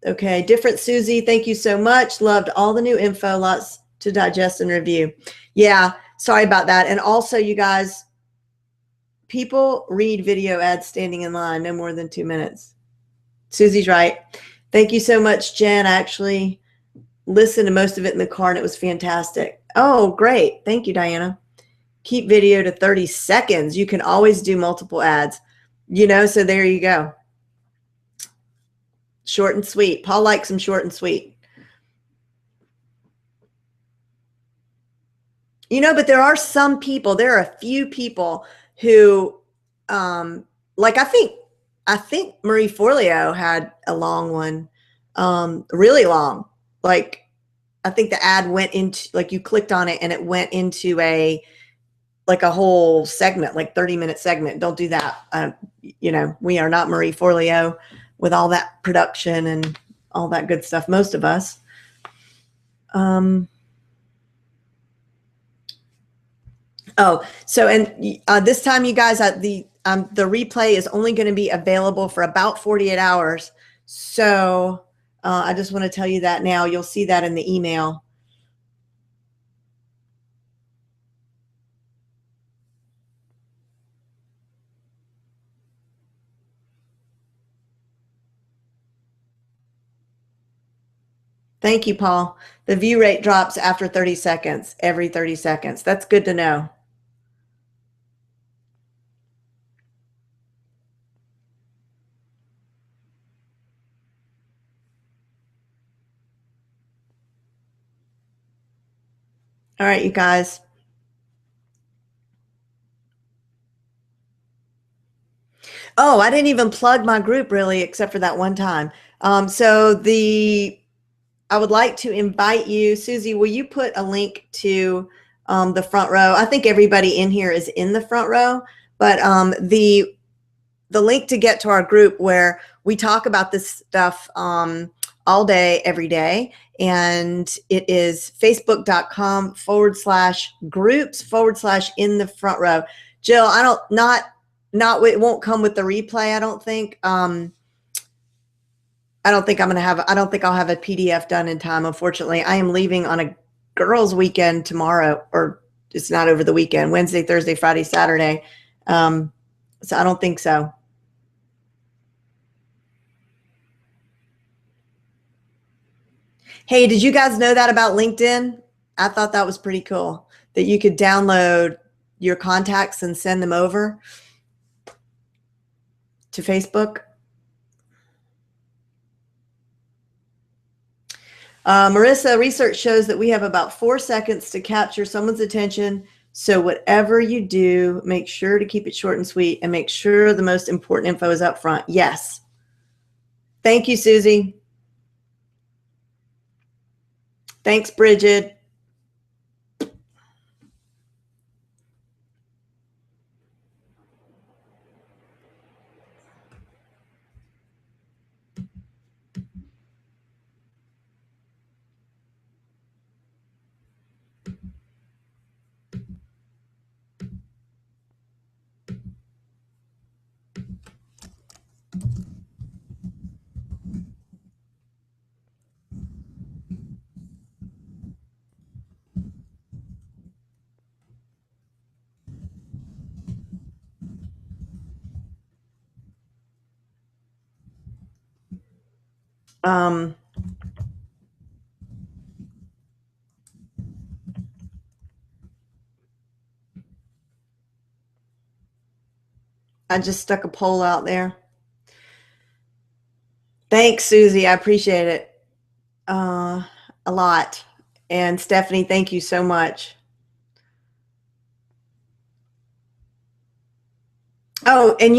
Okay, different Susie, thank you so much. Loved all the new info, lots to digest and review. Yeah, sorry about that. And also, you guys, people read video ads standing in line, no more than 2 minutes. Susie's right. Thank you so much, Jen. I actually listened to most of it in the car and it was fantastic. Oh, great. Thank you, Diana. Keep video to 30 seconds. You can always do multiple ads, you know, so there you go. Short and sweet. Paul likes them short and sweet. You know, but there are some people, there are a few people who, like I think Marie Forleo had a long one, really long. Like I think the ad went into, like you clicked on it and it went into like a whole segment, like 30-minute segment. Don't do that. You know, we are not Marie Forleo with all that production and all that good stuff. Most of us. Oh, so, and this time, you guys, the replay is only going to be available for about 48 hours. So I just want to tell you that now. You'll see that in the email. Thank you, Paul. The view rate drops after 30 seconds, every 30 seconds. That's good to know. All right, you guys. Oh, I didn't even plug my group really, except for that one time. So I would like to invite you, Susie, will you put a link to the front row? I think everybody in here is in the front row, but the link to get to our group where we talk about this stuff all day, every day. And it is facebook.com/groups/in the front row. Jill, it won't come with the replay. I don't think I'll have a PDF done in time. Unfortunately, I am leaving on a girls' weekend tomorrow, or it's not over the weekend, Wednesday, Thursday, Friday, Saturday. So I don't think so. Hey, did you guys know that about LinkedIn? I thought that was pretty cool that you could download your contacts and send them over to Facebook. Marissa, research shows that we have about 4 seconds to capture someone's attention. So whatever you do, make sure to keep it short and sweet and make sure the most important info is up front. Yes. Thank you, Susie. Thanks, Bridget. I just stuck a poll out there. Thanks, Susie. I appreciate it a lot. And Stephanie, thank you so much. Oh, and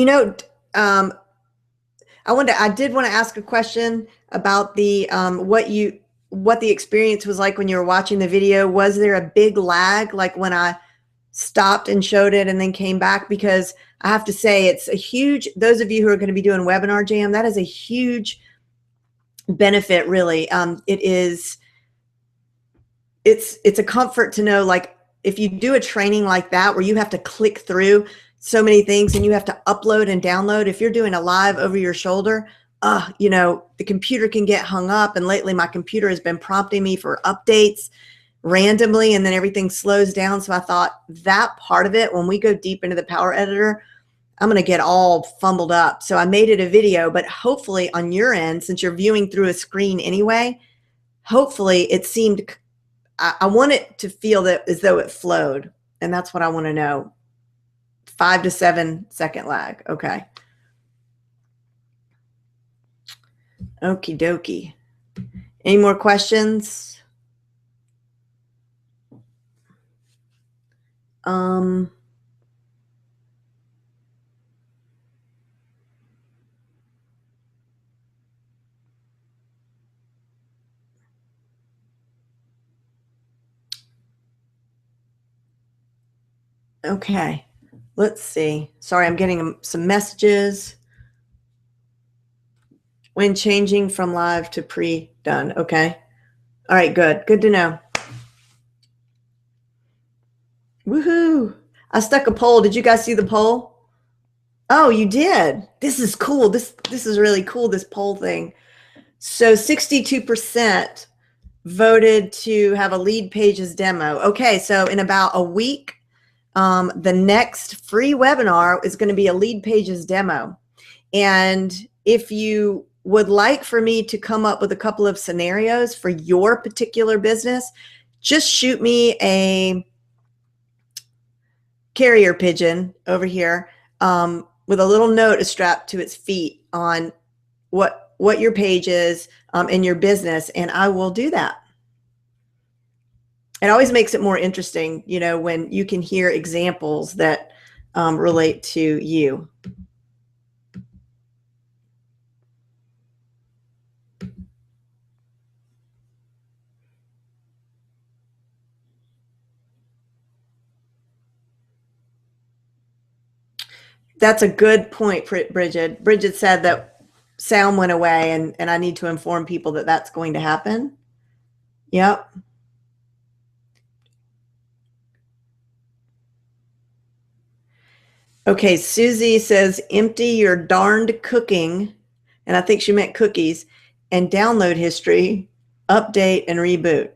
I did want to ask a question about the what the experience was like when you were watching the video. Was there a big lag, like when I stopped and showed it and then came back? Because I have to say, it's a huge, those of you who are going to be doing Webinar Jam, that is a huge benefit, really. It's a comfort to know, like, if you do a training like that where you have to click through so many things and you have to upload and download, if you're doing a live over your shoulder, the computer can get hung up. And lately my computer has been prompting me for updates randomly, and then everything slows down. So I thought that part of it, when we go deep into the Power Editor, I'm going to get all fumbled up. So I made it a video, but hopefully on your end, since you're viewing through a screen anyway, hopefully it seemed, I want it to feel that as though it flowed. And that's what I want to know. 5 to 7 second lag. Okay. Okie dokie. Any more questions? Okay, let's see. Sorry, I'm getting some messages. When changing from live to pre-done. Okay. All right, good. Good to know. Woohoo. I stuck a poll. Did you guys see the poll? Oh, you did. This is cool. This is really cool, this poll thing. So 62% voted to have a Lead Pages demo. Okay, so in about a week, the next free webinar is going to be a Lead Pages demo. And if you would like for me to come up with a couple of scenarios for your particular business, just shoot me a carrier pigeon over here with a little note strapped to its feet on what your page is in your business, and I will do that. It always makes it more interesting, when you can hear examples that relate to you. That's a good point, Bridget. Bridget said that sound went away, and I need to inform people that that's going to happen. Yep. Okay, Susie says, empty your darned cooking, and I think she meant cookies, and download history, update, and reboot.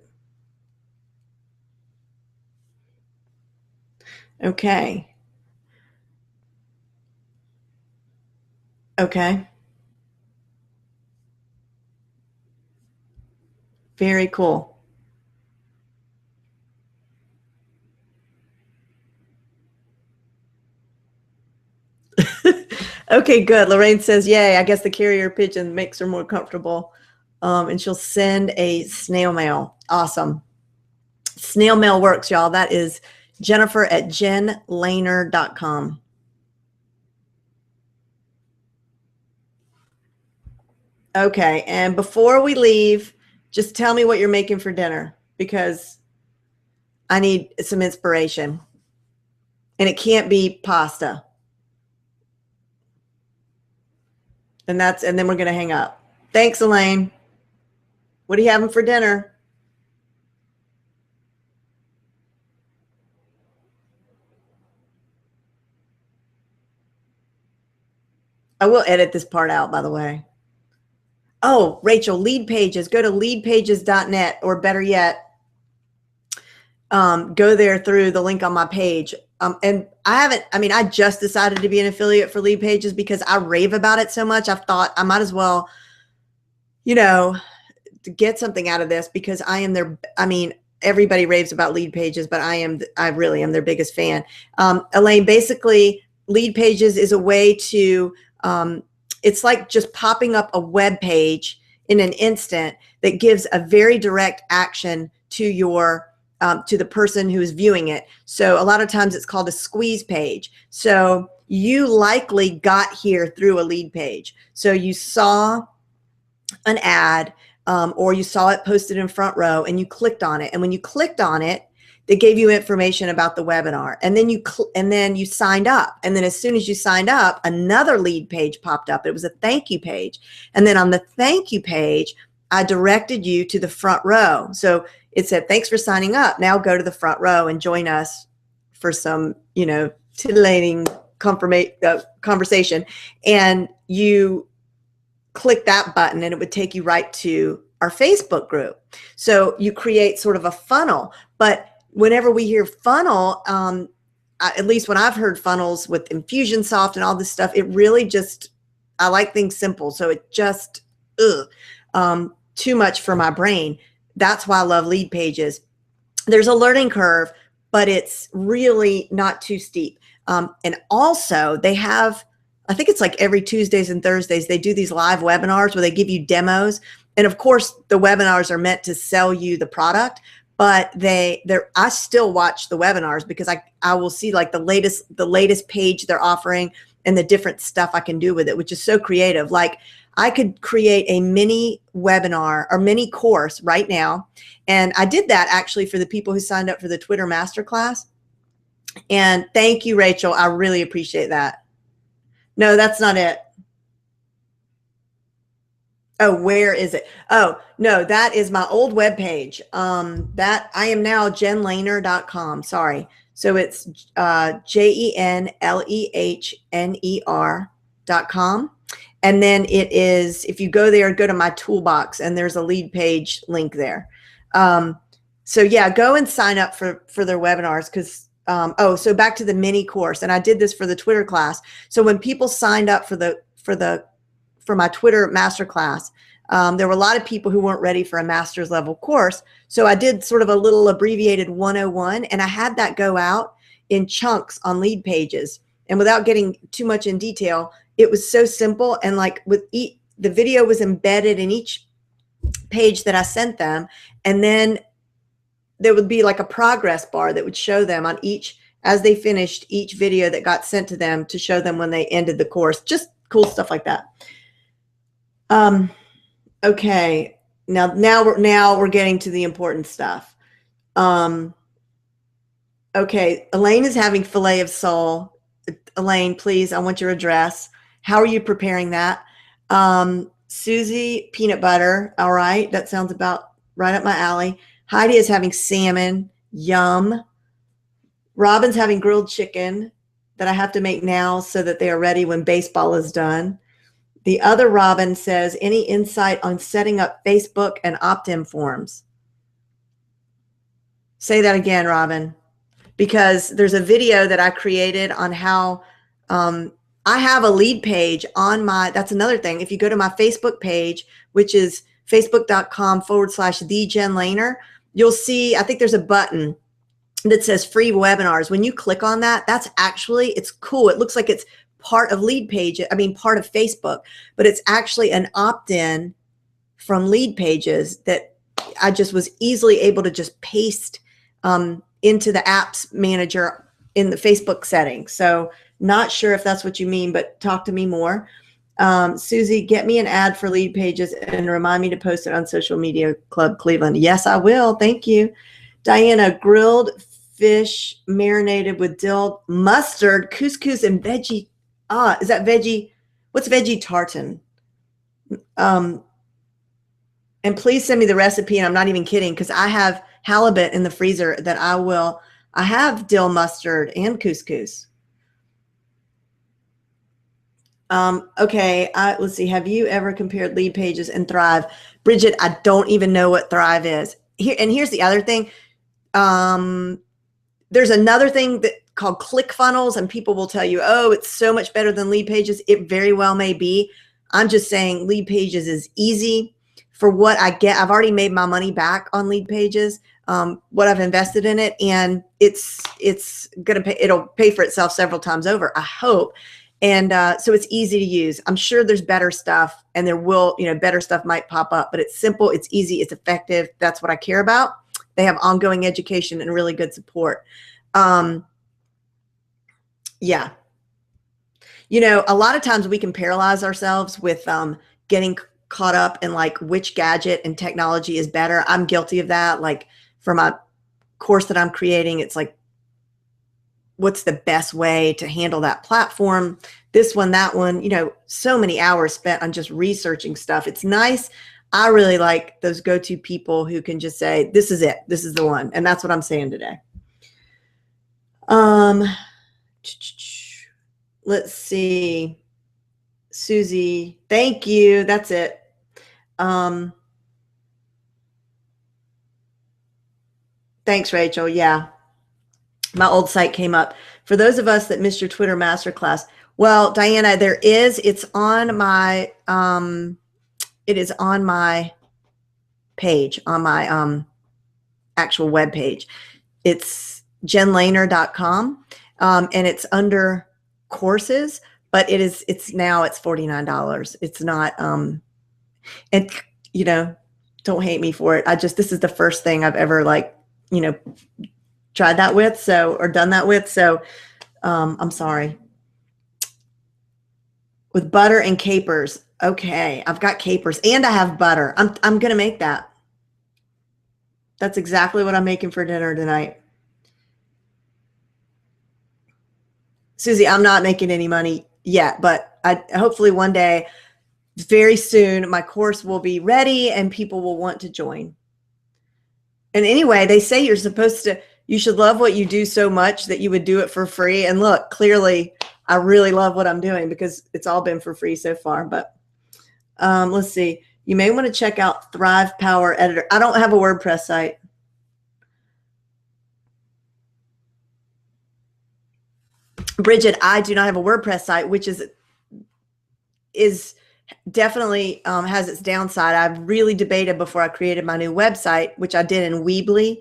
Okay. Okay. Very cool. Okay, good. Lorraine says, yay, I guess the carrier pigeon makes her more comfortable. And she'll send a snail mail. Awesome. Snail mail works, y'all. That is Jennifer@jenlehner.com. Okay, and before we leave, just tell me what you're making for dinner, because I need some inspiration. And it can't be pasta. And then we're going to hang up. Thanks, Elaine. What are you having for dinner? I will edit this part out, by the way. Oh, Rachel, Lead Pages. Go to leadpages.net, or better yet, go there through the link on my page. And I just decided to be an affiliate for Lead Pages because I rave about it so much. I've thought I might as well, to get something out of this, because I am everybody raves about Lead Pages, but I really am their biggest fan. Elaine, basically Lead Pages is a way to, it's like just popping up a web page in an instant that gives a very direct action to your to the person who is viewing it. So a lot of times it's called a squeeze page. So you likely got here through a lead page. So you saw an ad or you saw it posted in Front Row and you clicked on it. And when you clicked on it, they gave you information about the webinar, and then you signed up. And then as soon as you signed up, another lead page popped up. It was a thank you page. And then on the thank you page, I directed you to the Front Row. So it said, thanks for signing up. Now go to the Front Row and join us for some, titillating conversation. And you click that button and it would take you right to our Facebook group. So you create sort of a funnel. But whenever we hear funnel, at least when I've heard funnels with Infusionsoft and all this stuff, it really just, I like things simple. So it just, too much for my brain. That's why I love Lead Pages. There's a learning curve, but it's really not too steep. And also they have, I think it's like every Tuesdays and Thursdays, they do these live webinars where they give you demos. And of course the webinars are meant to sell you the product, but I still watch the webinars because I will see like the latest page they're offering and the different stuff I can do with it, which is so creative. Like I could create a mini webinar or mini course right now. And I did that actually for the people who signed up for the Twitter Masterclass. And thank you, Rachel. I really appreciate that. No, that's not it. Oh, where is it? Oh, no, that is my old webpage. That I am now jenlehner.com. Sorry. So it's JenLehner.com. And then it is, if you go there, go to my toolbox and there's a lead page link there. So yeah, go and sign up for their webinars because, so back to the mini course. And I did this for the Twitter class. So when people signed up for my Twitter masterclass, there were a lot of people who weren't ready for a master's level course. So I did sort of a little abbreviated 101 and I had that go out in chunks on Lead Pages. And without getting too much in detail, it was so simple. And like the video was embedded in each page that I sent them. And then there would be like a progress bar that would show them on as they finished each video that got sent to them to show them when they ended the course. Just cool stuff like that. Okay. Now we're getting to the important stuff. Okay. Elaine is having filet of sole. Elaine, please, I want your address. How are you preparing that? Susie, peanut butter. All right. That sounds about right up my alley. Heidi is having salmon. Yum. Robin's having grilled chicken that I have to make now so that they are ready when baseball is done. The other Robin says, any insight on setting up Facebook and opt-in forms? Say that again, Robin, because there's a video that I created on how I have a lead page on that's another thing. If you go to my Facebook page, which is facebook.com/the Jen Lehner, you'll see, I think there's a button that says free webinars. When you click on that, it's cool. It looks like it's part of Lead Page, part of Facebook, but it's actually an opt-in from Lead Pages that I just was easily able to just paste into the apps manager in the Facebook settings. So not sure if that's what you mean, but talk to me more. Susie, get me an ad for Lead Pages and remind me to post it on Social Media Club Cleveland. Yes, I will. Thank you. Diana, grilled fish marinated with dill, mustard, couscous, and veggie. Is that veggie? What's veggie tartan? And please send me the recipe. And I'm not even kidding because I have halibut in the freezer that I have dill mustard and couscous. Okay. Let's see. Have you ever compared Lead Pages and Thrive? Bridget, I don't even know what Thrive is. Here's the other thing. There's another thing called ClickFunnels, and people will tell you, oh, it's so much better than Lead Pages. It very well may be. I'm just saying Lead Pages is easy for what I get. I've already made my money back on Lead Pages. what I've invested in it, and it's going to pay. It'll pay for itself several times over, I hope. And so it's easy to use. I'm sure there's better stuff, and there will, better stuff might pop up, but it's simple, it's easy, it's effective. That's what I care about. They have ongoing education and really good support. Yeah. A lot of times we can paralyze ourselves with getting caught up in like which gadget and technology is better. I'm guilty of that. Like for my course that I'm creating, it's like, what's the best way to handle that platform? This one, that one, so many hours spent on just researching stuff. It's nice. I really like those go-to people who can just say, this is it. This is the one. And that's what I'm saying today. Let's see. Susie, thank you. That's it. Thanks, Rachel. Yeah. My old site came up. For those of us that missed your Twitter masterclass, well, Diana, it's on my, it is on my page, on my actual web page. It's jenlehner.com, and it's under courses, but it's $49. It's not, and don't hate me for it. This is the first thing I've ever tried that with, or done that with. So I'm sorry. With butter and capers. Okay. I've got capers and I have butter. I'm going to make that. That's exactly what I'm making for dinner tonight. Susie, I'm not making any money yet, but hopefully one day, very soon, my course will be ready and people will want to join. And anyway, they say you should love what you do so much that you would do it for free. And look, clearly I really love what I'm doing because it's all been for free so far. But let's see. You may want to check out Thrive Power Editor. I don't have a WordPress site. Bridget, I do not have a WordPress site, which is definitely has its downside. I've really debated before I created my new website, which I did in Weebly.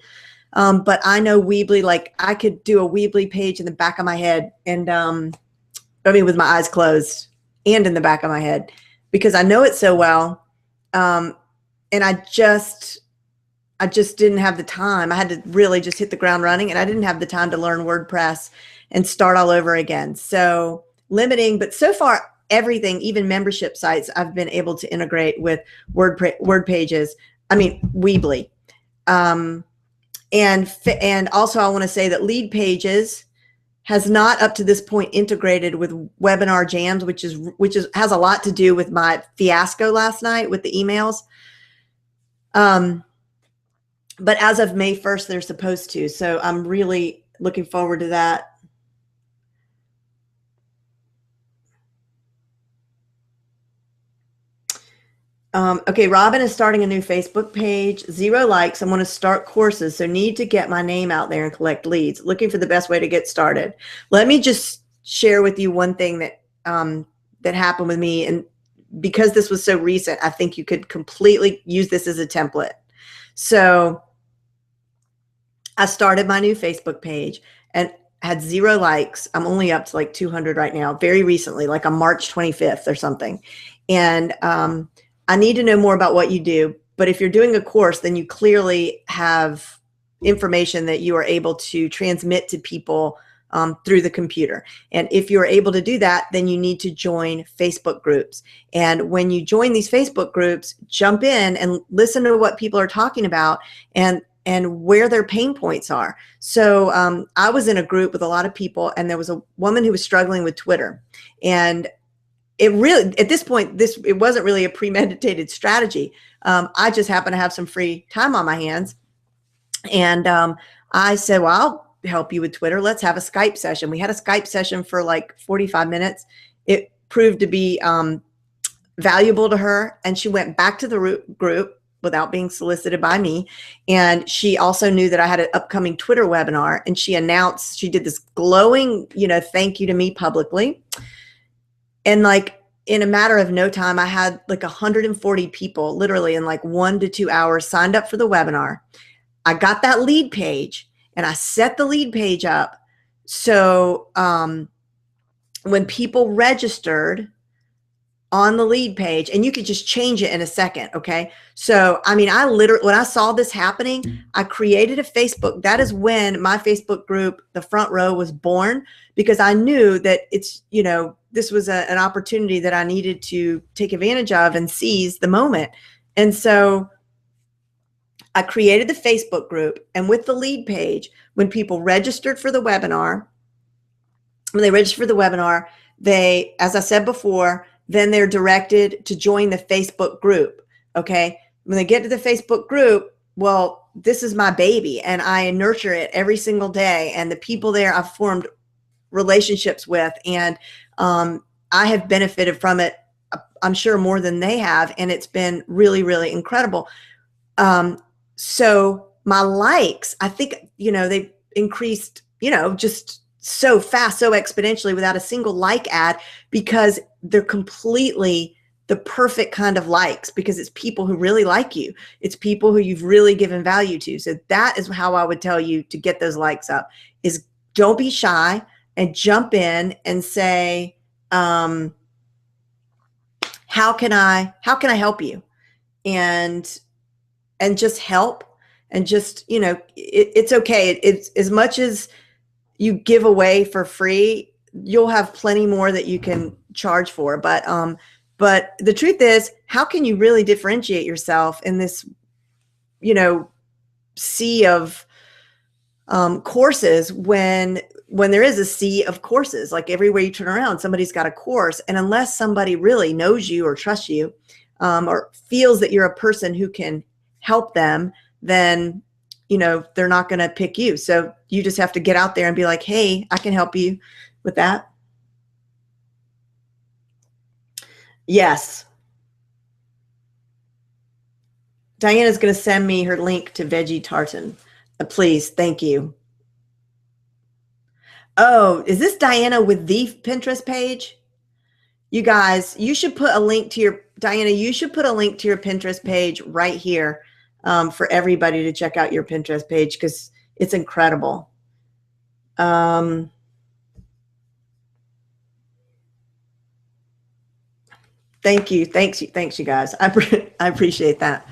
But I know Weebly, like I could do a Weebly page in the back of my head and with my eyes closed and in the back of my head because I know it so well. And I just didn't have the time. I had to really just hit the ground running and I didn't have the time to learn WordPress and start all over again. So limiting, but so far everything, even membership sites, I've been able to integrate with Weebly. And also I want to say that Lead Pages has not up to this point integrated with Webinar Jams, which has a lot to do with my fiasco last night with the emails. But as of May 1st, they're supposed to. So I'm really looking forward to that. Okay, Robin is starting a new Facebook page, 0 likes. I want to start courses, so need to get my name out there and collect leads. Looking for the best way to get started. Let me just share with you one thing that that happened with me, and because this was so recent, I think you could completely use this as a template. So I started my new Facebook page and had 0 likes. I'm only up to like 200 right now, very recently, like on March 25th or something. And I need to know more about what you do, but if you're doing a course, then you clearly have information that you are able to transmit to people through the computer. And if you're able to do that, then you need to join Facebook groups. And when you join these Facebook groups, jump in and listen to what people are talking about and where their pain points are. So I was in a group with a lot of people, and there was a woman who was struggling with Twitter. And it really, at this point, it wasn't really a premeditated strategy. I just happened to have some free time on my hands. And I said, well, I'll help you with Twitter. Let's have a Skype session. We had a Skype session for like 45 minutes. It proved to be valuable to her. And she went back to the group without being solicited by me. And she also knew that I had an upcoming Twitter webinar. And she did this glowing, thank you to me publicly. And like in a matter of no time, I had like 140 people literally in like 1 to 2 hours signed up for the webinar. I got that lead page and I set the lead page up. So when people registered on the lead page, and you could just change it in a second. Okay. So, I mean, I literally, when I saw this happening, I created a Facebook. That is when my Facebook group, The Front Row, was born, because I knew that it's, you know, this was an opportunity that I needed to take advantage of and seize the moment. And so I created the Facebook group, and with the lead page, when people registered for the webinar, they, as I said before, then they're directed to join the Facebook group. Okay. When they get to the Facebook group, well, this is my baby and I nurture it every single day. And the people there I've formed relationships with, and I have benefited from it, I'm sure more than they have. And it's been really, really incredible. So my likes, I think, you know, they've increased, you know, just so fast, so exponentially without a single like ad, because they're completely the perfect kind of likes, because it's people who really like you. It's people who you've really given value to. So that is how I would tell you to get those likes up, is don't be shy and jump in and say, how can I help you? And just help, and just, you know, it's okay. It's as much as you give away for free, you'll have plenty more that you can charge for. But the truth is, how can you really differentiate yourself in this, you know, sea of courses, when there is a sea of courses? Like everywhere you turn around, somebody's got a course. And unless somebody really knows you or trusts you, or feels that you're a person who can help them, then, you know, they're not going to pick you. So you just have to get out there and be like, hey, I can help you with that. Yes. Diana's going to send me her link to Veggie Tartan. Please. Thank you. Oh, is this Diana with the Pinterest page? You guys, you should put a link to your, Diana, you should put a link to your Pinterest page right here, for everybody to check out your Pinterest page, because it's incredible. Thank you. Thanks, you guys. I appreciate that.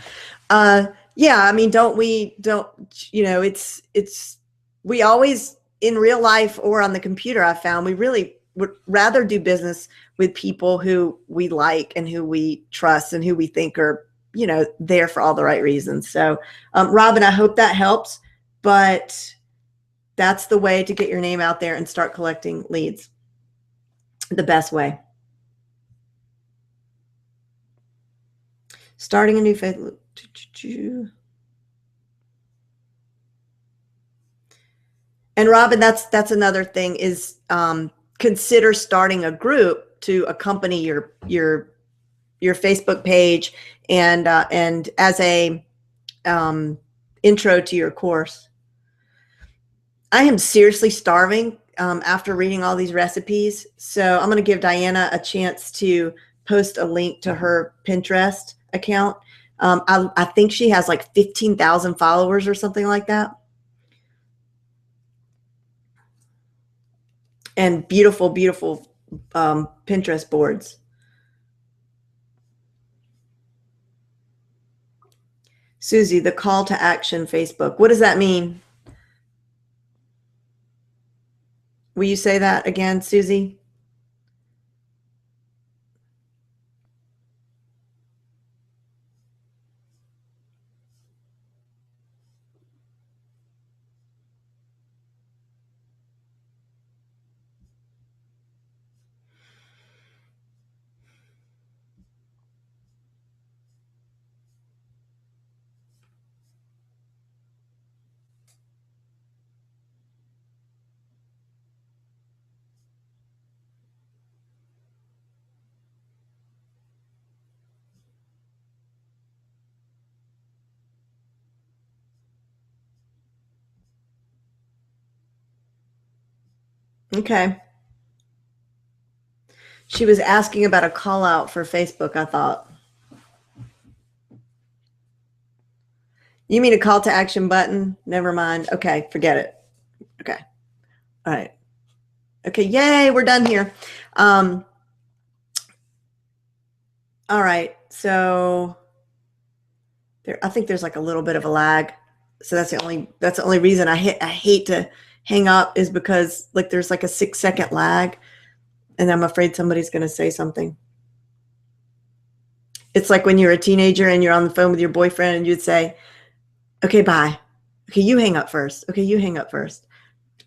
Yeah, I mean, you know, we always, in real life or on the computer, I found we really would rather do business with people who we like and who we trust and who we think are, you know, there for all the right reasons. So, Robin, I hope that helps, but that's the way to get your name out there and start collecting leads. The best way. Starting a new Facebook. And Robin, that's another thing, is consider starting a group to accompany your Facebook page, and as a intro to your course. I am seriously starving after reading all these recipes. So I'm going to give Diana a chance to post a link to her Pinterest account. I think she has like 15,000 followers or something like that. And beautiful, beautiful Pinterest boards. Susie, the call to action Facebook. What does that mean? Will you say that again, Susie? Okay. She was asking about a call out for Facebook, I thought. You mean a call to action button? Never mind. Okay, forget it. Okay. All right. Okay, yay, we're done here. All right, so I think there's like a little bit of a lag. So that's the only reason I hate to hang up, is because like there's like a 6-second lag, and I'm afraid somebody's going to say something. It's like when you're a teenager and you're on the phone with your boyfriend and you'd say, okay, bye. Okay, you hang up first. Okay, you hang up first.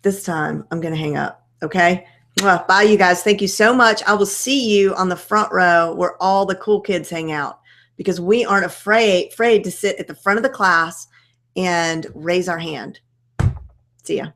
This time I'm going to hang up. Okay. Well, bye, you guys. Thank you so much. I will see you on the front row where all the cool kids hang out, because we aren't afraid to sit at the front of the class and raise our hand. See ya.